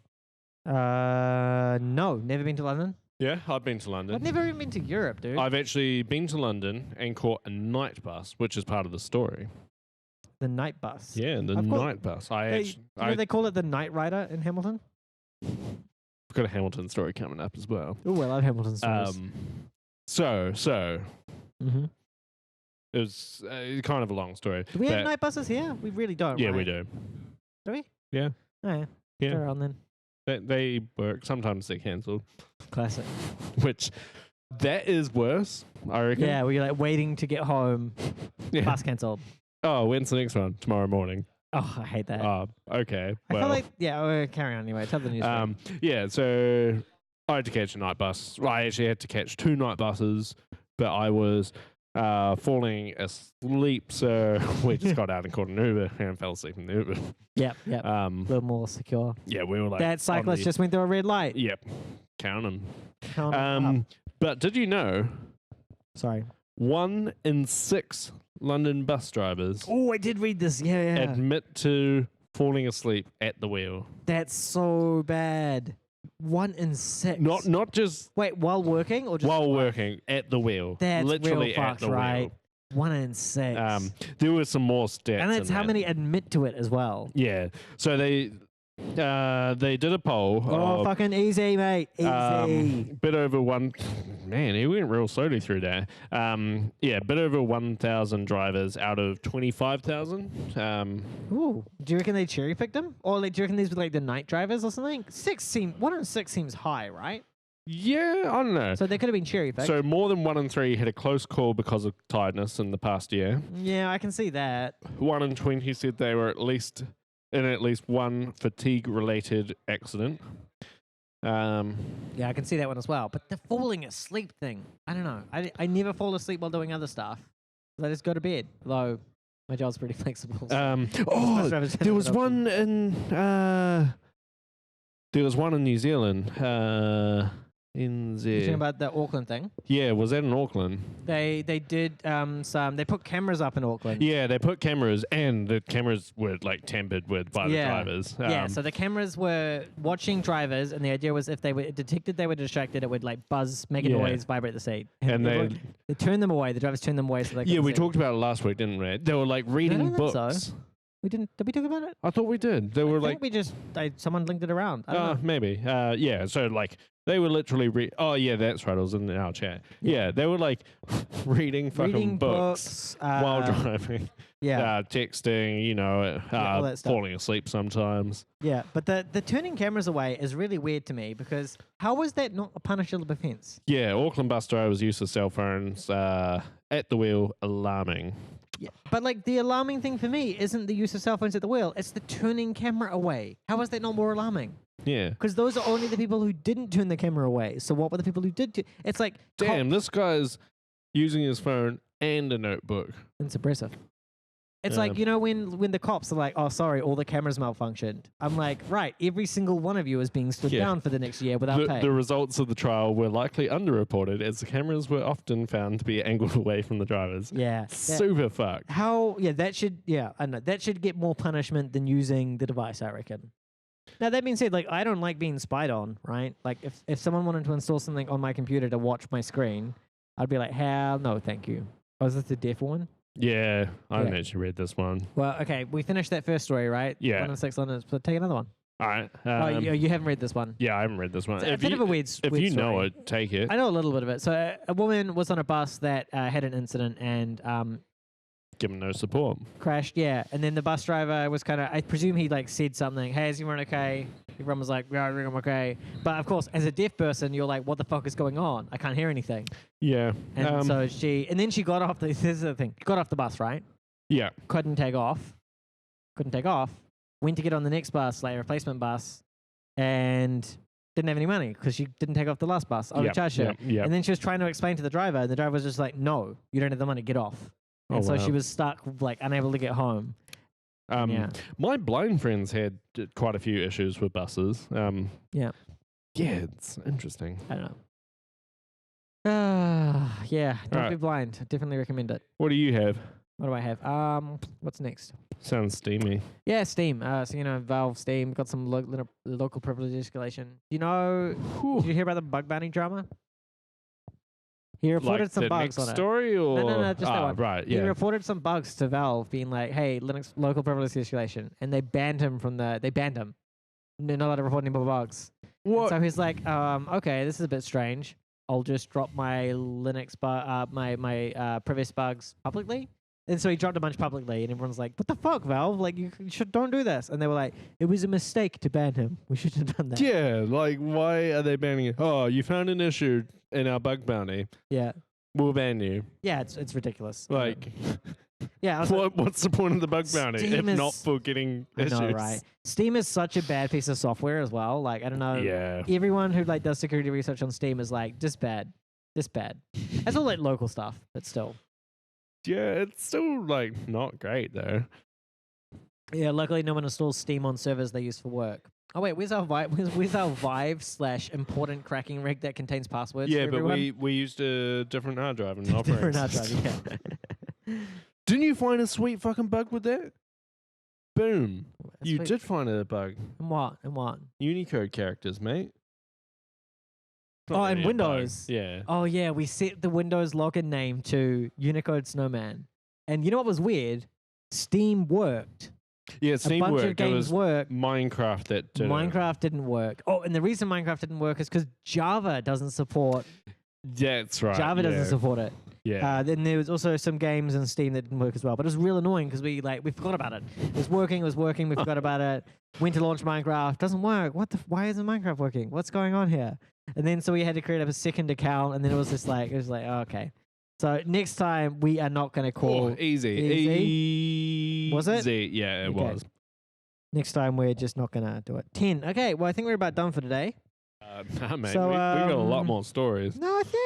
No, never been to London. Yeah, I've been to London. I've never even been to Europe, dude. I've actually been to London and caught a night bus, which is part of the story. The night bus. Yeah, the I've got- night bus. They call it the Night Rider in Hamilton. I've got a Hamilton story coming up as well. Oh, I love Hamilton stories. So Mm-hmm. it was kind of a long story. Do we have but- night buses here? We really don't. Yeah, right? we do. Do we? Yeah. Oh yeah. Yeah. Carry on then. They work. Sometimes they're cancelled, Classic. which That is worse, I reckon. Yeah, where you're like waiting to get home, Yeah. bus cancelled. Oh, when's the next one? Tomorrow morning. Oh, I hate that. Oh, okay. I Well, feel like, carry on anyway. Tell the news. yeah, so I had to catch a night bus. Well, I actually had to catch 2 night buses, but I was falling asleep, so we just got out and called an Uber and fell asleep in the Uber. Yep. A Um, little more secure. yeah, we were like That cyclist just went through a red light. Yep, count 'em. Count 'em up. But did you know Sorry. 1 in 6 London bus drivers Oh, I did read this. Yeah. admit to falling asleep at the wheel? That's so bad. 1 in 6. Not just Wait, while working or just while working, at the wheel. That's literally real at fucked, the right? wheel. 1 in 6. There were some more stats. and it's in how that. many admit to it as well. Yeah. So they did a poll. Oh, of, fucking easy, mate. Easy. bit over one. Man, he went real slowly through that. Bit over 1,000 drivers out of 25,000. Ooh. Do you reckon they cherry picked them? Or like, do you reckon these were like the night drivers or something? 1 in 6 seems high, right? Yeah, I don't know. So they could have been cherry picked. So more than 1 in 3 had a close call because of tiredness in the past year. Yeah, I can see that. 1 in 20 said they were at least one fatigue-related accident. Yeah, I can see that one as well. But the falling asleep thing, I don't know. I never fall asleep while doing other stuff. I just go to bed. Though my job's pretty flexible. So There was one in New Zealand. You talking about the Auckland thing? Yeah, was that in Auckland? They did they put cameras up in Auckland. Yeah, they put cameras, and the cameras were like tampered with by the drivers. So the cameras were watching drivers, and the idea was if they were detected they were distracted, it would like buzz, make a noise, vibrate the seat. And they turned them away. The drivers turned them away so they couldn't we see. talked about it last week, didn't we? They were like reading think books. so. We didn't. Did we talk about it? I thought we did. They were I like think we just someone linked it around. I don't know. maybe. Yeah. So like they were literally oh yeah, that's right. It was in our chat. Yeah, they were like reading fucking books while driving. Yeah. Texting. all that stuff. Falling asleep sometimes. Yeah, but the turning cameras away is really weird to me because how is that not a punishable offence? Yeah, Auckland bus drivers' use of cell phones at the wheel alarming. Yeah, but like the alarming thing for me isn't the use of cell phones at the wheel; it's the turning camera away. How is that not more alarming? Yeah, because those are only the people who didn't turn the camera away. So what were the people who did? It's like damn, this guy's using his phone and a notebook. It's impressive. It's like, when the cops are like, oh, sorry, all the cameras malfunctioned. I'm like, right, every single one of you is being stood down for the next year without pay. The results of the trial were likely underreported as the cameras were often found to be angled away from the drivers. Yeah. Super fucked. That should get more punishment than using the device, I reckon. Now, that being said, like, I don't like being spied on, right? Like, if someone wanted to install something on my computer to watch my screen, I'd be like, hell no, thank you. Oh, is this the deaf one? Yeah, I haven't actually read this one. Well, okay, we finished that first story, right? Yeah. 1 in 6 London. So take another one. All right. You haven't read this one. Yeah, I haven't read this one. It's a bit of a weird If you know story. it, take it. I know a little bit of it. So a woman was on a bus that had an incident and Given no support. crashed. Yeah, and then the bus driver was kind of, I presume he like said something. Hey, is everyone okay? Everyone was like, yeah, I'm okay. But of course, as a deaf person, you're like, what the fuck is going on? I can't hear anything. Yeah. And so she got off. This is the thing. Got off the bus, right? Yeah. Couldn't take off. Went to get on the next bus, like a replacement bus, and didn't have any money because she didn't take off the last bus. I would charge her. Yep. And then she was trying to explain to the driver, and the driver was just like, no, you don't have the money, get off. And so she was stuck, like, unable to get home. My blind friends had quite a few issues with buses. Yeah, it's interesting. I don't know. Don't be blind. I definitely recommend it. What do you have? What do I have? What's next? Sounds steamy. Yeah, Steam. Valve, Steam, got some local privilege escalation. Did you hear about the bug bounty drama? He reported like some the bugs next on story, it. or No, just that one. Right, He reported some bugs to Valve, being like, "Hey, Linux local privilege escalation," and they banned him from the. They banned him. No, not allowed to report any more bugs. What? And so he's like, "Okay, this is a bit strange. I'll just drop my Linux my previous bugs publicly." And so he dropped a bunch publicly, and everyone's like, "What the fuck, Valve? Like, you don't do this." And they were like, "It was a mistake to ban him. We shouldn't have done that." Yeah, like why are they banning it? Oh, you found an issue in our bug bounty. Yeah. We'll ban you. Yeah, it's ridiculous. Like, yeah. Also, what's the point of the bug bounty if Steam not is- for getting I issues? know, right? Steam is such a bad piece of software as well. Like, I don't know. Yeah. Everyone who like does security research on Steam is like, just bad. That's all like local stuff, but still. Yeah, it's still like not great though. Yeah, luckily no one installs Steam on servers they use for work. Oh wait, where's our Vive / important cracking rig that contains passwords? Yeah, for but everyone? we used a different hard drive and Different hard operating drive, system. yeah. Didn't you find a sweet fucking bug with that? Boom. That's You sweet. did find a bug. And what? And what? Unicode characters, mate. It's Oh, not and really a bug. Windows. Yeah. Oh yeah, we set the Windows login name to Unicode Snowman. And you know what was weird? Steam worked. Yeah, A Steam bunch worked. of It games was worked. Minecraft that did it. Minecraft didn't work. Oh, and the reason Minecraft didn't work is because Java doesn't support. That's right. Java doesn't support it. Yeah. Then there was also some games in Steam that didn't work as well. But it was real annoying because we forgot about it. It was working. We forgot about it. Went to launch Minecraft. Doesn't work. Why isn't Minecraft working? What's going on here? And then so we had to create up a second account. And then it was like, oh, okay. So next time we are not going to call. Easy. Easy? Was it? Easy. Yeah, it Okay. was. Next time we're just not going to do it. 10. Okay. Well, I think we're about done for today. Nah, mate. So, we got a lot um, more stories. No, I think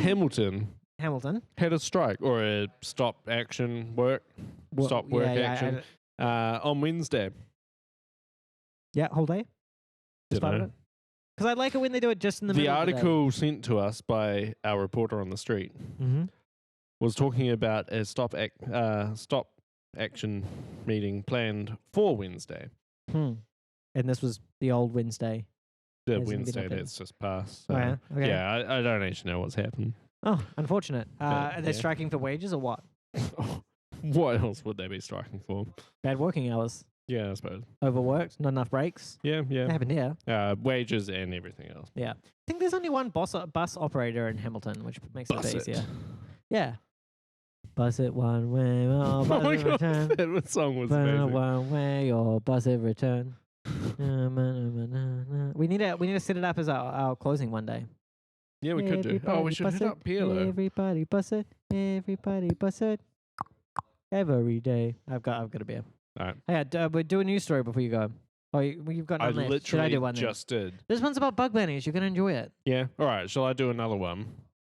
Hamilton Hamilton. had a strike or a stop action work. Well, Stop work yeah, action. On Wednesday. Yeah, whole day. Dunno. Because I like it when they do it just in the The middle article sent to us by our reporter on the street Mm-hmm. was talking about a stop action meeting planned for Wednesday. And this was the old Wednesday. The Hasn't been Wednesday updated. that's just passed. Oh, So, yeah? Okay. yeah, I don't actually know what's happened. Oh, unfortunate. Are they yeah. striking for wages or what? What else would they be striking for? Bad working hours. Yeah, I suppose. Overworked. Not enough breaks. Yeah, That yeah. happened here. Wages and everything else. Yeah. I think there's only one bus operator in Hamilton, which makes it a Bus bit it. easier. Yeah. Bus it one way, or bus Oh my it god, return. that song was Bus it amazing. one way or bus it return. We need to set it up as our closing one day. Yeah, we could do. Oh, we Everybody should bus hit it, up Pierlo. Everybody bus it. Everybody bus it. Every day. I've got a beer. Alright. Hey, we'll do a news story before you go. Oh, you've got I none left. Should I literally do one then? just did. This one's about bug bunnies. You're gonna enjoy it. Yeah. All right. Shall I do another one?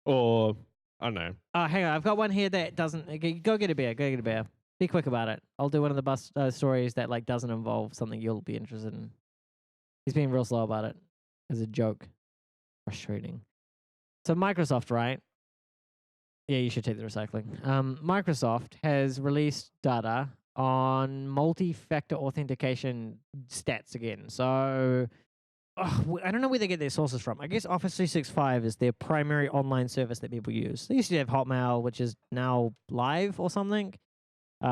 Or I don't know. Hang on. I've got one here that doesn't. Okay, go get a beer. Go get a beer. Be quick about it. I'll do one of the bus stories that like doesn't involve something you'll be interested in. He's being real slow about it. As a joke. Frustrating. So Microsoft, right? Yeah, you should take the recycling. Microsoft has released data on multi-factor authentication stats again. So I don't know where they get their sources from. I guess Office 365 is their primary online service that people use. They used to have Hotmail, which is now live or something,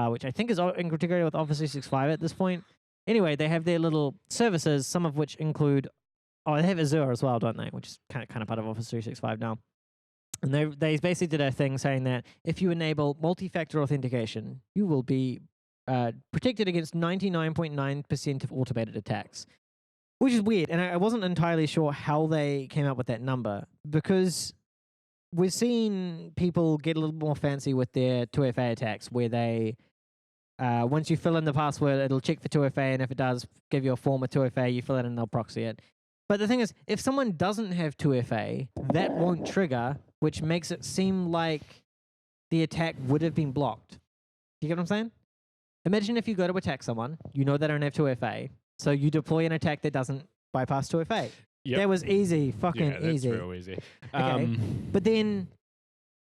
which I think is integrated with Office 365 at this point. Anyway, they have their little services, some of which include, they have Azure as well, don't they? Which is kind of part of Office 365 now. And they basically did a thing saying that if you enable multi-factor authentication, you will be protected against 99.9% of automated attacks, which is weird. And I wasn't entirely sure how they came up with that number, because we've seen people get a little more fancy with their 2FA attacks where they, once you fill in the password, it'll check for 2FA, and if it does give you a form of 2FA, you fill it in and they'll proxy it. But the thing is, if someone doesn't have 2FA, that won't trigger, which makes it seem like the attack would have been blocked. You get what I'm saying? Imagine if you go to attack someone, you know they don't have 2FA, so you deploy an attack that doesn't bypass 2FA. Yep. That was easy, fucking Yeah, that's easy. real easy. Okay. But then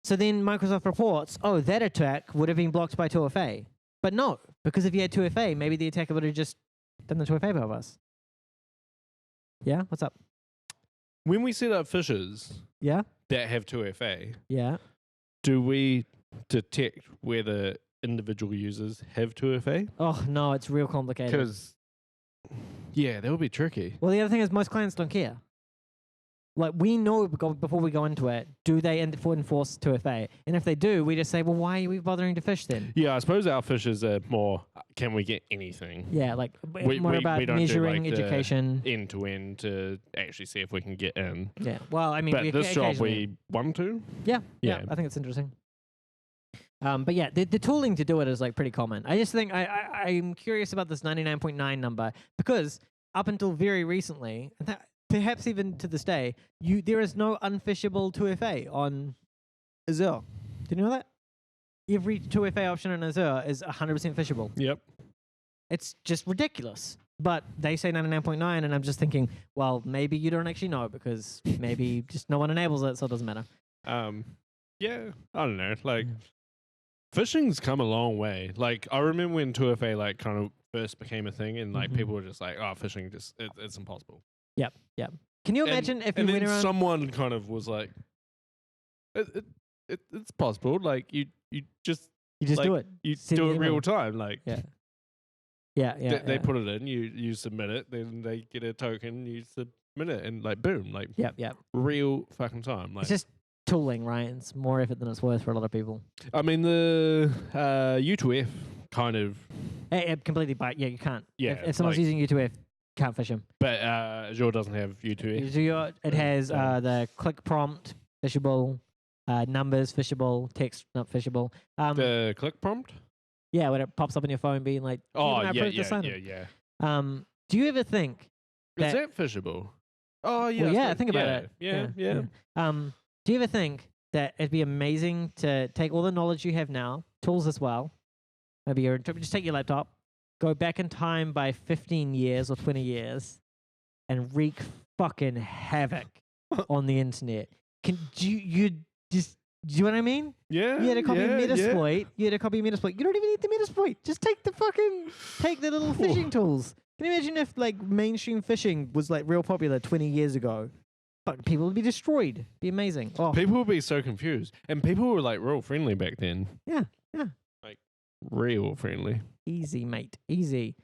Microsoft reports, oh, that attack would have been blocked by 2FA. But no, because if you had 2FA, maybe the attacker would have just done the 2FA bypass. Yeah? What's up? When we set up fishes Yeah? that have 2FA, Yeah. do we detect whether individual users have 2FA? Oh, no, it's real complicated. Because, yeah, that would be tricky. Well, the other thing is most clients don't care. Like, we know before we go into it, do they enforce 2FA? And if they do, we just say, well, why are we bothering to fish then? Yeah, I suppose our fishes are more, can we get anything? Yeah, like We- more we- about we don't do, measuring like, the education. End to end to actually see if we can get in. Yeah, well, I mean, But this job occasionally- we want to. Yeah, Yeah. I think it's interesting. But yeah, the tooling to do it is like pretty common. I just think I'm curious about this 99.9 number because up until very recently, and perhaps even to this day, there is no unfishable 2FA on Azure. Did you know that? Every 2FA option in Azure is 100% fishable. Yep. It's just ridiculous. But they say 99.9, and I'm just thinking, well, maybe you don't actually know because maybe just no one enables it, so it doesn't matter. Yeah, I don't know. Like, fishing's come a long way. Like, I remember when 2FA like kind of first became a thing, and like people were just like, "Oh, fishing it's impossible." Yep. Can you imagine if you and went then around? someone kind of was like, "It's possible." Like you just You just like, do it. You Send do the it real email. time. Like Yeah. they put it in, you submit it, then they get a token, you submit it, and like boom, like Yep. real fucking time. Like It's just tooling, right? It's more effort than it's worth for a lot of people. I mean the U2F kind of, Completely, but yeah, you can't. Yeah, If someone's like- using U2F, can't fish them. but Azure doesn't have U2F. It has the click prompt fishable, numbers fishable, text not fishable. The click prompt. Yeah, when it pops up on your phone, being like, Oh "Even I yeah, approved this item." yeah. Do you ever think? Is that fishable? Oh yeah. Well, yeah, so- think about yeah, it. Yeah. Do you ever think that it'd be amazing to take all the knowledge you have now, tools as well, maybe just take your laptop, go back in time by 15 years or 20 years, and wreak fucking havoc on the internet? Do you know what I mean? Yeah. You had a copy of yeah. Metasploit. You had a copy of Metasploit. You don't even need the Metasploit. Just take the little fishing tools. Can you imagine if like mainstream fishing was like real popular 20 years ago? But people would be destroyed. Be amazing. Oh, People would be so confused, and people were like real friendly back then. yeah. Like real friendly. Easy, mate. Easy.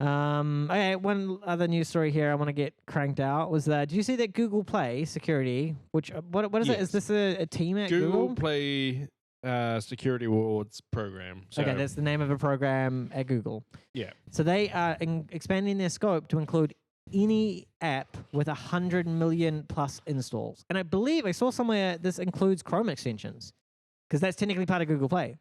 Okay, one other news story here I want to get cranked out was that, did you see that Google Play security, which, what is it? Is Yes. this a team at Google Google? Play Security Awards program. So, Okay, that's the name of a program at Google. Yeah. So they are expanding their scope to include any app with 100 million plus installs. And I believe I saw somewhere this includes Chrome extensions because that's technically part of Google Play.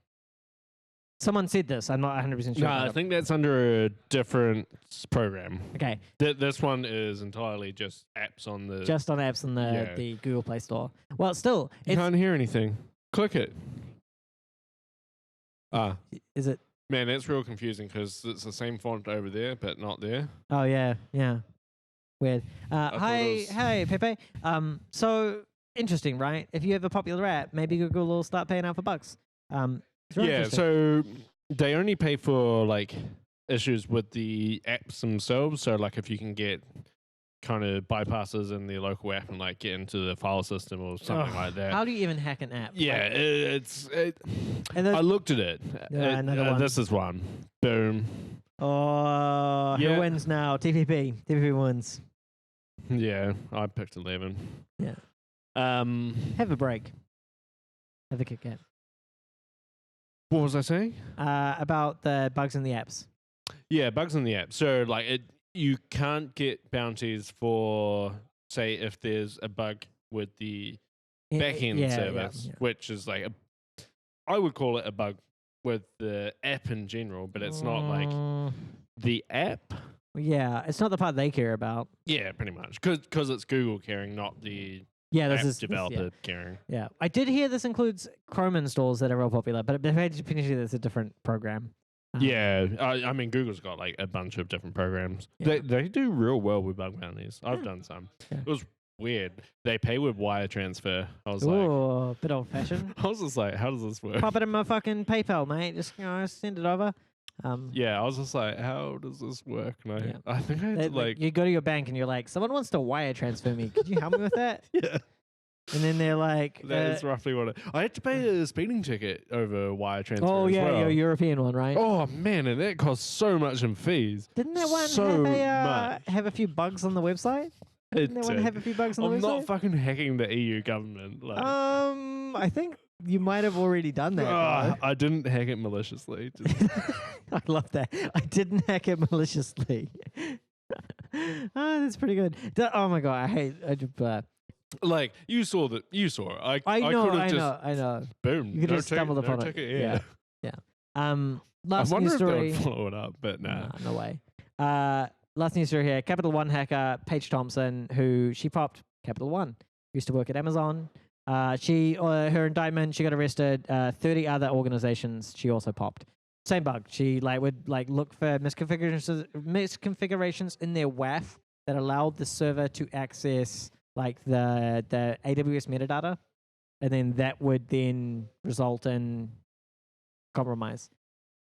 Someone said this. I'm not 100% sure. No, I think that's under a different program. Okay, This one is entirely just apps on the. just on apps in Yeah. the Google Play Store. Well, still, you can't hear anything. Click it. is it? Man, that's real confusing because it's the same font over there, but not there. Oh yeah. Weird. thought it was- Hey, Pepe. So interesting, right? If you have a popular app, maybe Google will start paying out for bugs. It's really Yeah, interesting. so they only pay for like issues with the apps themselves. So like if you can get kind of bypasses in the local app and like get into the file system or something Ugh, like that. How do you even hack an app? Yeah, Like, and I then, looked at it. another one. This is one. Boom. oh, Yeah. who wins now? TPP. TPP wins. Yeah, I picked 11. Yeah. What Have a break. Have a Kit Kat. was I saying? About the bugs in the apps. Yeah, bugs in the app. So like you can't get bounties for, say, if there's a bug with the backend Yeah, service, yeah. which is like I would call it a bug with the app in general, but it's not like the app. Yeah, it's not the part they care about. Yeah, pretty much, because it's Google caring, not the Yeah, app this is developer caring. Yeah, I did hear this includes Chrome installs that are real popular, but potentially that's a different program. Yeah, I mean Google's got like a bunch of different programs. Yeah. They do real well with bug bounties. I've Yeah. done some. Yeah. It was weird. They pay with wire transfer. I was like, Ooh, a bit old fashioned. I was just like, how does this work? Pop it in my fucking PayPal, mate. Just send it over. Yeah, I was just like, how does this work? And Yeah. I think I had to like, you go to your bank and you're like, someone wants to wire transfer me. Could you help me with that? yeah, And then they're like, that is roughly what I had to pay a speeding ticket over wire transfer. oh as yeah, well. your European one, right? Oh man, and that costs so much in fees. Didn't that one so have much. a few bugs on the website? Didn't that one did. have a few bugs on the I'm website? not fucking hacking the EU government. Like, I think you might have already done that. though. I didn't hack it maliciously. Just, I love that. I didn't hack it maliciously. That's pretty good. Oh my god, I hate. like you saw that. You saw it. I know, could have I just know, I know. boom. You could no have ticket, stumbled no upon it. ticket, yeah. I I last wonder news if they story. would follow it up, but nah. Nah, no way. Last news story here. Capital One hacker Paige Thompson, who she popped Capital One, used to work at Amazon. Her indictment, she got arrested. 30 other organizations she also popped. Same bug. She would look for misconfigurations in their WAF that allowed the server to access the AWS metadata, and then that would then result in compromise.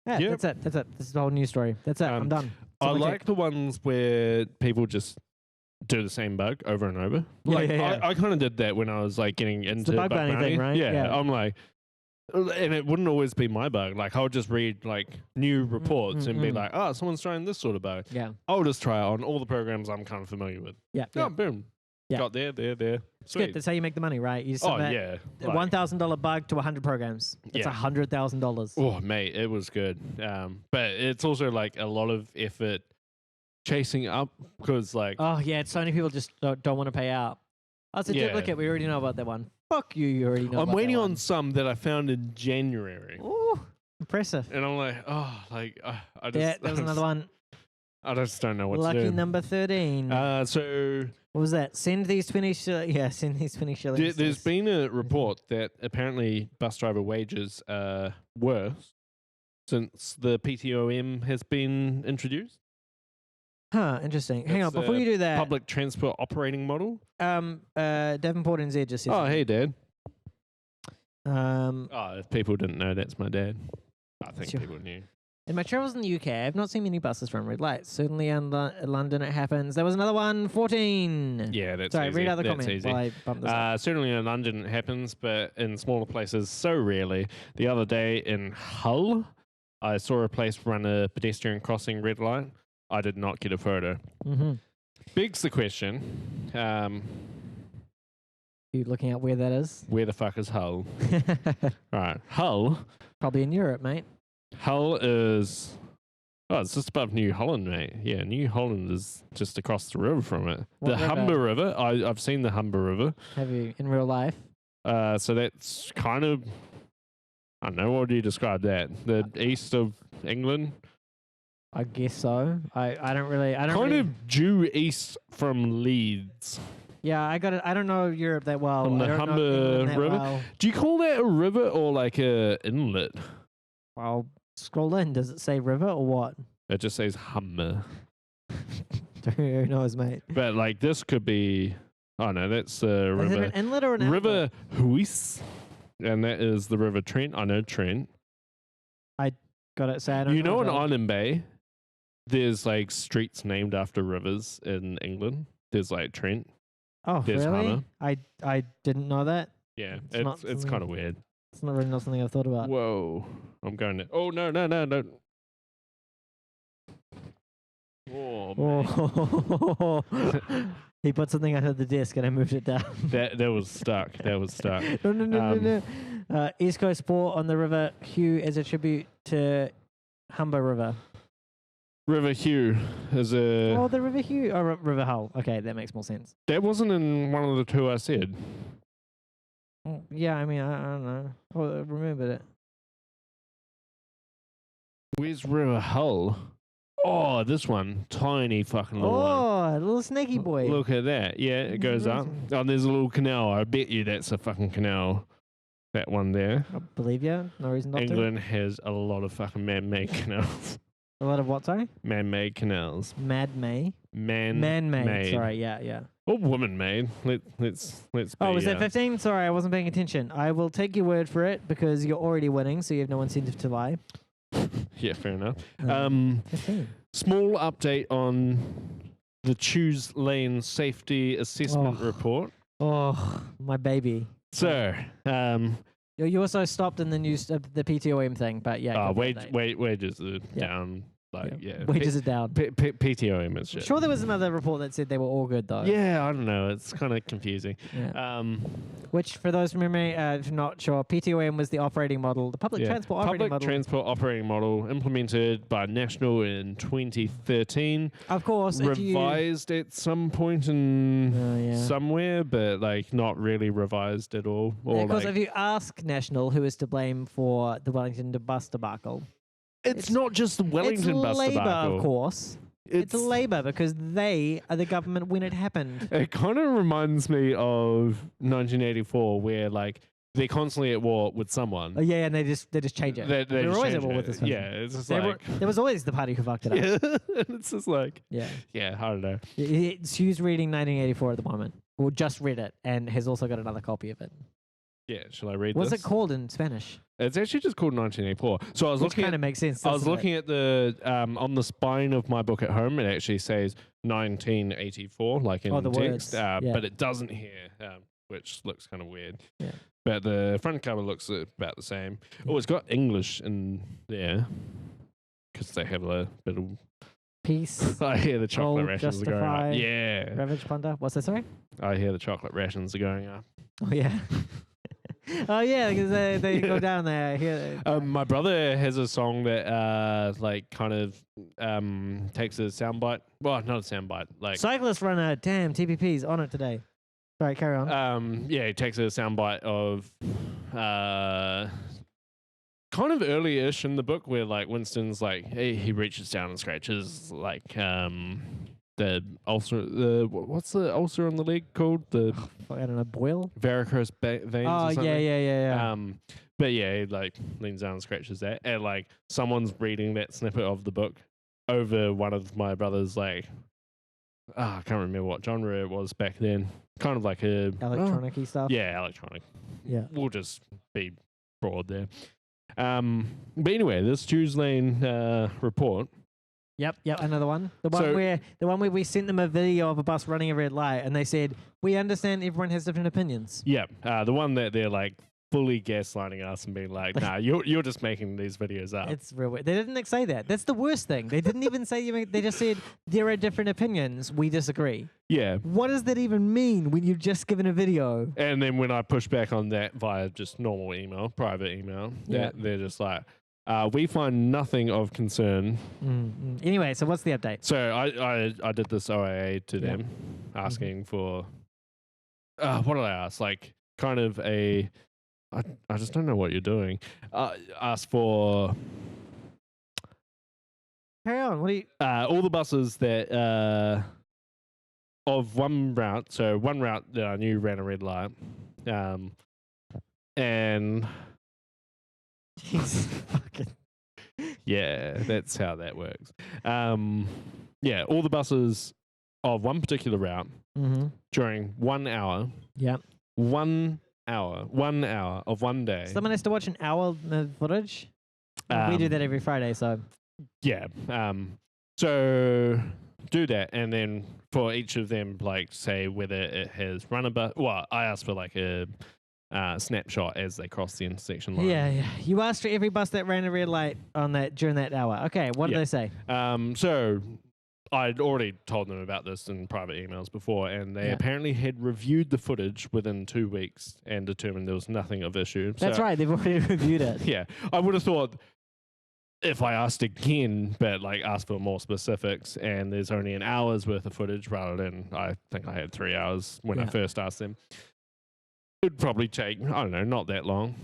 Yeah, Yep. that's it. This is the whole news story. That's it. I'm done. I That's all like the ones where people just do the same bug over and over. Yeah. I kind of did that when I was getting into the bug bounty thing, right? Yeah, Yeah. I'm like, and it wouldn't always be my bug. Like I would just read new reports and be like, oh, someone's trying this sort of bug. Yeah. I'll just try it on all the programs I'm kind of familiar with. Yeah. Oh, boom. Yeah. Got there. It's good. Sweet. That's how you make the money, right? You Oh submit yeah. a $1,000 bug to 100 programs. That's Yeah. $100,000. Oh mate, it was good. But it's also a lot of effort chasing up because Oh yeah, so many people just don't want to pay out. Oh, it's a Yeah. duplicate. We already know about that one. Fuck you. You already know. I'm about waiting that on one. some that I found in January. Ooh, impressive. And I'm like, I just, Yeah, there was another one. I just don't know what Lucky to do. number 13. So What was that? Send these 20 shillings. Send these 20 shillings. there's been a report that apparently bus driver wages are worse since the PTOM has been introduced. Huh, interesting. Hang on, It's before a you do that, Public transport operating model. Davenport NZ just says. Oh, hey, Dad. Um, If people didn't know, that's my dad. I think Sure. people knew. in my travels in the UK, I've not seen many buses run red lights. Certainly in London it happens. There was another one, 14. Yeah, that's Sorry, easy. read out the That's comment easy. while I bump this up. Certainly in London it happens, but in smaller places so rarely. The other day in Hull, I saw a place run a pedestrian crossing red light. I did not get a photo. Mm-hmm. Begs the question, You looking at where that is? where the fuck is Hull? Right, Hull. Probably in Europe, mate. Hull is... Oh, it's just above New Holland, mate. Yeah, New Holland is just across the river from it. What the river? Humber River. I've seen the Humber River. Have you in real life? So that's kind of... I don't know, what do you describe that? The east of England? I guess so. I don't really. Of due east from Leeds. Yeah, I got it. I don't know Europe that well. From the I don't know Humber England that River? well. Do you call that a river or like a inlet? I'll scroll in. Does it say river or what? It just says Humber. Who knows, mate? But this could be... Oh no, that's the Is it river. an inlet or an outlet? River Huis. And that is the River Trent. I know Trent. Got it. So I don't You know in if I- Island Bay, there's streets named after rivers in England. There's Trent. Oh, there's really? Hummer. I didn't know that. Yeah, It's not it's something- kind of weird. It's not really not something I've thought about. Whoa. I'm going to... Oh, no. Oh, man. Oh. He put something under the desk and I moved it down. That was stuck. No. East Coast Sport on the River Hugh as a tribute to Humber River. River Hugh is a... Oh, the River Hugh. Oh, River Hull. Okay, that makes more sense. That wasn't in one of the two I said. Yeah, I mean, I don't know. Oh, I remembered it. Where's River Hull? Oh, this one. Tiny fucking little one. Oh, a little snaky boy. Look at that. Yeah, it goes up. Oh, there's a little canal. I bet you that's a fucking canal. That one there. I believe you. No reason not to. England has a lot of fucking man-made canals. A lot of what, sorry? Man-made canals. Man-made. Man-made. Sorry, yeah. Or woman-made. Let's be, Oh, was that 15? Sorry, I wasn't paying attention. I will take your word for it because you're already winning, so you have no incentive to lie. Yeah, fair enough. 15. Small update on the Choose Lane Safety Assessment Oh. Report. Oh, my baby. So, You also stopped in the news of the PTOM thing, but yeah. good wages are update. down Like, yeah. Wages are down. PTOM is shit. Sure, there was another report that said they were all good, though. Yeah, I don't know. It's kind of confusing. Yeah. Which, for those remembering, not sure, PTOM was the operating model, the public transport operating model. Public transport operating model implemented by National in 2013. Of course. Revised at some point in somewhere, but like not really revised at all. Because if you ask National who is to blame for the Wellington bus debacle, it's not just the Wellington bus Labour, debacle. of course. It's Labour because they are the government when it happened. It kind of reminds me of 1984, where like they're constantly at war with someone. Oh, yeah, and they just change it. They're always at war with this person. Yeah, it's just there was always the party who fucked it up. Yeah, it's just like I don't know. Hugh's reading 1984 at the moment. Well, just read it and has also got another copy of it. Yeah, shall I read What's this? it called in Spanish? It's actually just called 1984. So I was looking. Kind of makes sense. I was looking at the on the spine of my book at home. It actually says 1984, like in the text, words. but it doesn't here, which looks kind of weird. Yeah. But the front cover looks about the same. Oh, it's got English in there because they have a bit of peace. I hear the chocolate rations are going up. Yeah. Ravage plunder. What's that? Sorry. I hear the chocolate rations are going up. Oh yeah. Oh yeah, because they go down there. Here. My brother has a song that like kind of takes a soundbite. Well, not a soundbite. Like cyclist runner. Damn, TPP's on it today. Sorry, carry on. Yeah, he takes a soundbite of kind of early-ish in the book where like Winston's like he reaches down and scratches like the ulcer. What's the ulcer on the leg called? The I don't know, boil? Varicose veins. Oh, or something. Yeah. But yeah, he like leans down and scratches that, and like someone's reading that snippet of the book over one of my brother's like. I can't remember what genre it was back then. Kind of like a electronic-y stuff. Yeah, electronic. Yeah, we'll just be broad there. But anyway, this Jews Lane report. Yep, another one. The one where we sent them a video of a bus running a red light, and they said, "We understand everyone has different opinions." Yeah, the one that they're like fully gaslighting us and being like, "Nah, you're just making these videos up." It's real weird. They didn't say that. That's the worst thing. They didn't even say they just said there are different opinions. We disagree. Yeah. What does that even mean when you've just given a video? And then when I push back on that via just normal email, private email, they're just like. We find nothing of concern. Anyway, so what's the update? So I did this OAA to them, asking for what did I ask? Like kind of a I just don't know what you're doing. Ask for carry on. What do you? All the buses that of one route. So one route that I knew ran a red light, and. Jesus fucking. Yeah, that's how that works. Yeah, all the buses of one particular route during 1 hour. Yep. 1 hour. 1 hour of one day. Someone has to watch an hour of footage. We do that every Friday, so. Yeah. So do that, and then for each of them, like say whether it has run a bus. Well, I asked for like a. Snapshot as they cross the intersection line. Yeah. You asked for every bus that ran a red light on that during that hour. Okay, what did they say? So I'd already told them about this in private emails before, and they apparently had reviewed the footage within 2 weeks and determined there was nothing of issue. That's right, they've already reviewed it. Yeah, I would have thought if I asked again, but like asked for more specifics, and there's only an hour's worth of footage rather than I think I had 3 hours when I first asked them. It'd probably take, I don't know, not that long.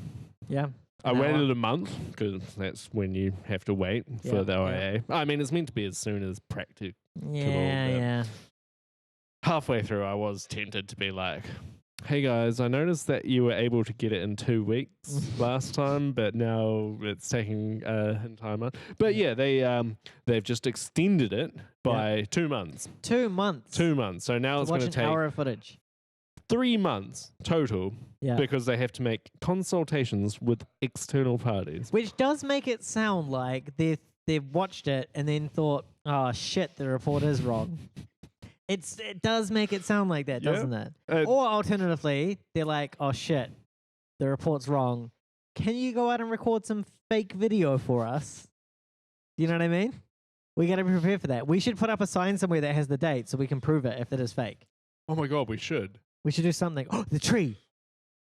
Yeah. I waited a month because that's when you have to wait for the OAA. I mean, it's meant to be as soon as practical. Yeah. Halfway through, I was tempted to be like, hey guys, I noticed that you were able to get it in 2 weeks last time, but now it's taking an entire month. But yeah, they've just extended it by 2 months. 2 months? 2 months. So now it's going to take... an hour of footage. 3 months total because they have to make consultations with external parties. Which does make it sound like they've watched it and then thought, oh shit, the report is wrong. It does make it sound like that, doesn't it? Or alternatively, they're like, oh shit, the report's wrong. Can you go out and record some fake video for us? Do you know what I mean? We got to be prepared for that. We should put up a sign somewhere that has the date so we can prove it if it is fake. Oh my god, we should. We should do something. Oh, the tree.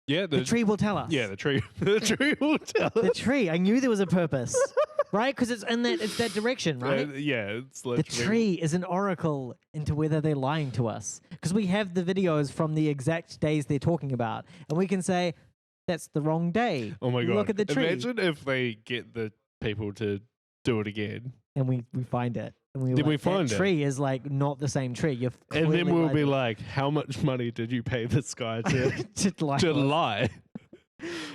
Yeah, The tree will tell us. Yeah, the tree. The tree will tell The us. tree. I knew there was a purpose, right? Because it's that direction, right? Yeah, it's The literally. tree is an oracle into whether they're lying to us. Because we have the videos from the exact days they're talking about, and we can say that's the wrong day. Oh my god! Look at the tree. Imagine if they get the people to do it again, And we find it. And Then we like, find that it. tree is like not the same tree. You've and then clearly we'll lied be to- like, "How much money did you pay this guy to to lie. to to us. lie?"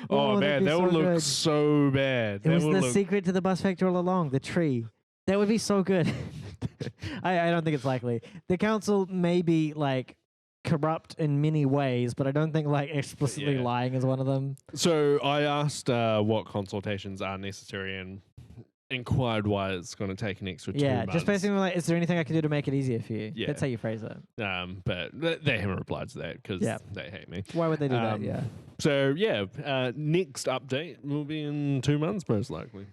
Oh, that'd man, be that so would look good. so bad. It That was would the look- secret to the bus factor all along, the tree. That would be so good. I don't think it's likely. The council may be like corrupt in many ways, but I don't think like explicitly Yeah. lying is one of them. So I asked what consultations are necessary and inquired why it's going to take an extra 2 Yeah, months. just basically like, is there anything I can do to make it easier for you? Yeah. That's how you phrase it. But they haven't replied to that because Yeah. they hate me. Why would they do that? Um, Yeah. So yeah, next update will be in 2 months most likely.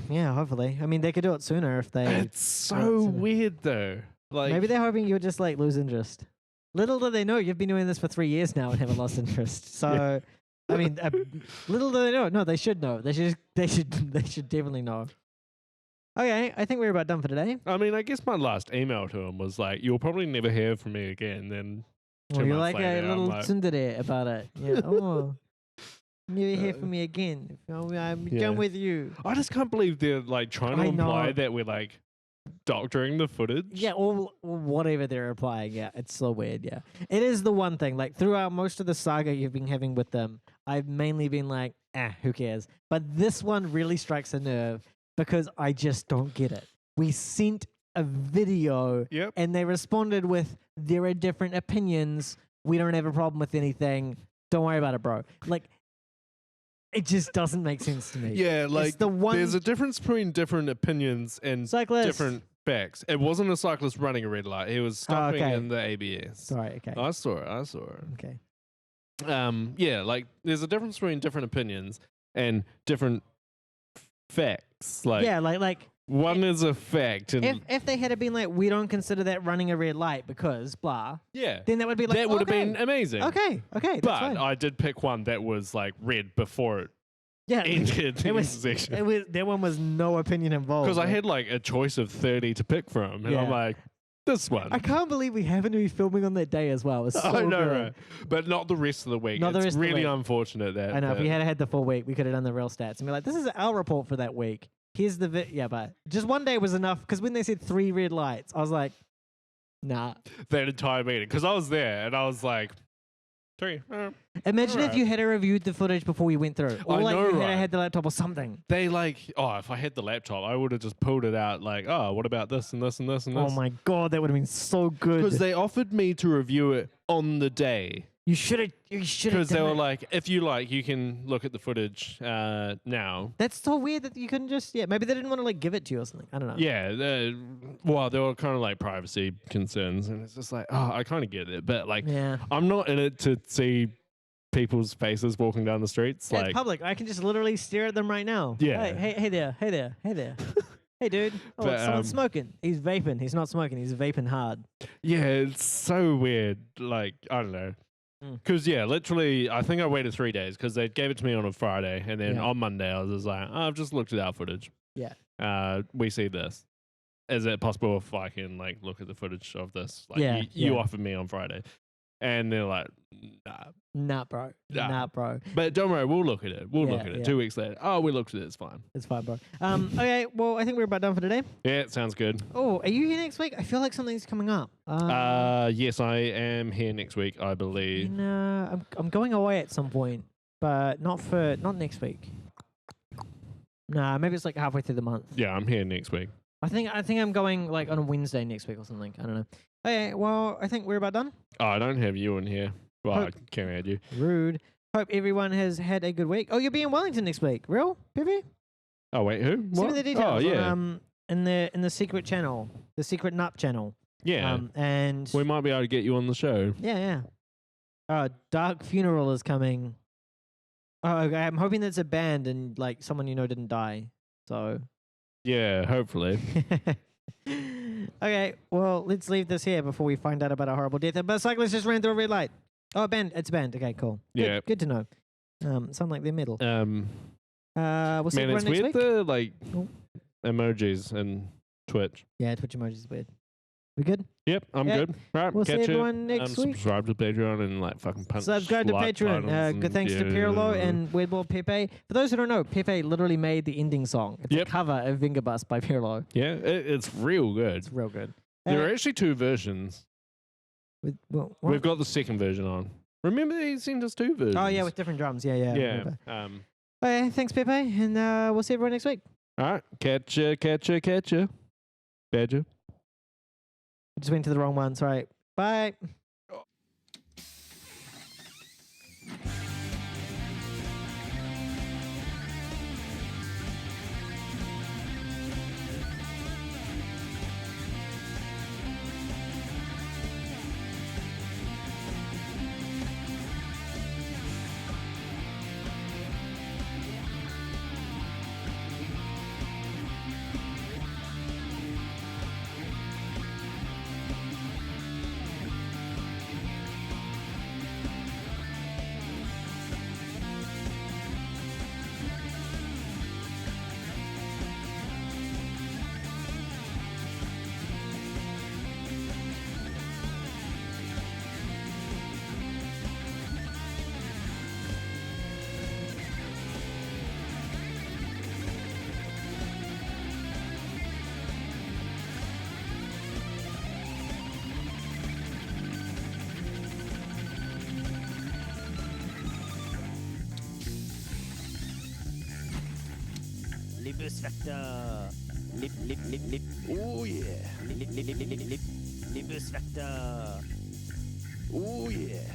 Yeah, hopefully. I mean, they could do it sooner if they. It's so sooner. weird though. Like Maybe they're hoping you'll just like lose interest. Little do they know you've been doing this for 3 years now and haven't lost interest. So, I mean, little do they know. No, they should know. They should. They should definitely know. Okay, I think we're about done for today. I mean, I guess my last email to him was like, "You'll probably never hear from me again." Then Well, 2 you're months like later, a I'm little like, tsundere about it. Yeah. Oh, never hear from me again. I'm Yeah. done with you. I just can't believe they're like trying to I imply know. that we're like doctoring the footage. Yeah, or whatever they're applying. Yeah, it's so weird. Yeah, it is the one thing. Like throughout most of the saga you've been having with them, I've mainly been like, who cares? But this one really strikes a nerve because I just don't get it. We sent a video Yep. and they responded with, there are different opinions. We don't have a problem with anything. Don't worry about it, bro. Like, it just doesn't make sense to me. Yeah, like the one there's a difference between different opinions and cyclist. different facts. It wasn't a cyclist running a red light. He was stopping okay. in the ABS. Sorry, okay. I saw it. Okay. Yeah, like there's a difference between different opinions and different facts. Like Yeah, like one is a fact, and if they had been like, we don't consider that running a red light because blah, yeah, then that would be like, that would have okay, been amazing. okay, that's But fine. I did pick one that was like red before it Yeah, entered the it was, intersection. that one was no opinion involved. Because I like- had like a choice of 30 to pick from, and Yeah. I'm like, this one. I can't believe we happened to be filming on that day as well. It's so I know, good. right? But not the rest of the week. Not the It's rest of the really week. unfortunate that. I know. If that- we had had the full week, we could have done the real stats and be like, this is our report for that week. Here's the yeah, but just one day was enough because when they said 3 red lights, I was like, nah. that entire meeting, because I was there and I was like, 3. Imagine if Alright. you had reviewed the footage before we went through, or I like know, you right? had the laptop or something. They like, if I had the laptop, I would have just pulled it out. Like, what about this and this and this and this? Oh my god, that would have been so good. Because they offered me to review it on the day. You should have. You should have. Because they were like, if you like, you can look at the footage now. That's so weird that you couldn't just. Yeah, maybe they didn't want to like give it to you or something. I don't know. Yeah, there were kind of like privacy concerns, and it's just like, I kind of get it, but like, Yeah. I'm not in it to see people's faces walking down the streets. It's Like, public. I can just literally stare at them right now. Yeah. Hey there. Hey, dude. Oh, But, someone's smoking. He's vaping. He's not smoking. He's vaping hard. yeah, it's so weird. Like, I don't know. Mm. Because, yeah, literally, I think I waited 3 days because they gave it to me on a Friday. And then Yeah. on Monday, I was just like, I've just looked at our footage. Yeah. We see this. Is it possible if I can, like, look at the footage of this? Like, Yeah, you yeah. offered me on Friday. And they're like, nah. Nah, bro. Nah. Nah, bro. But don't worry, we'll look at it. We'll look Yeah, at it. yeah. 2 weeks later. Oh, we looked at it. It's fine. It's fine, bro. Okay. Well, I think we're about done for today. Yeah, it sounds good. Oh, are you here next week? I feel like something's coming up. Yes, I am here next week, I believe. I'm going away at some point, but not next week. Nah, maybe it's like halfway through the month. Yeah, I'm here next week. I think I'm going like on a Wednesday next week or something. I don't know. Okay, well, I think we're about done. Oh, I don't have you in here. Well, I Hope- can add you. Rude. Hope everyone has had a good week. Oh, you'll be in Wellington next week. Real? Pippy? Oh, wait, who? Send What? me the details. Oh, yeah. In the secret channel, the secret nut channel. Yeah. And We might be able to get you on the show. yeah. Dark Funeral is coming. Oh, okay, I'm hoping that's a band and like someone you know didn't die. So Yeah, hopefully. Okay, well, let's leave this here before we find out about a horrible death. But cyclist just ran through a red light. Oh, banned. It's banned. Okay, cool. Good, Yeah. good to know. Sound like they're middle. We'll see Man, everyone it's next weird week. the like Oh. emojis and Twitch. Yeah, Twitch emojis is weird. We good? Yep, I'm Yeah. good. Right, We'll see catch you. everyone next week. Subscribe to Patreon and like fucking punch. Subscribe to like Patreon. buttons Good and- thanks to Pirlo and Weirdball Pepe. For those who don't know, Pepe literally made the ending song. It's a Yep. cover of Vingabus by Pirlo. Yeah, it's real good. It's real good. There are actually two versions. What? We've got the second version on. Remember he sent us two versions. Oh yeah, with different drums. Yeah, yeah. yeah. Remember. Okay, thanks, Pepe, and we'll see everyone next week. All right, catch ya. Badger. Just went to the wrong one. Sorry. Bye. Libus Vector. Lip. Oh yeah. Lip. Libus Vector. Oh yeah.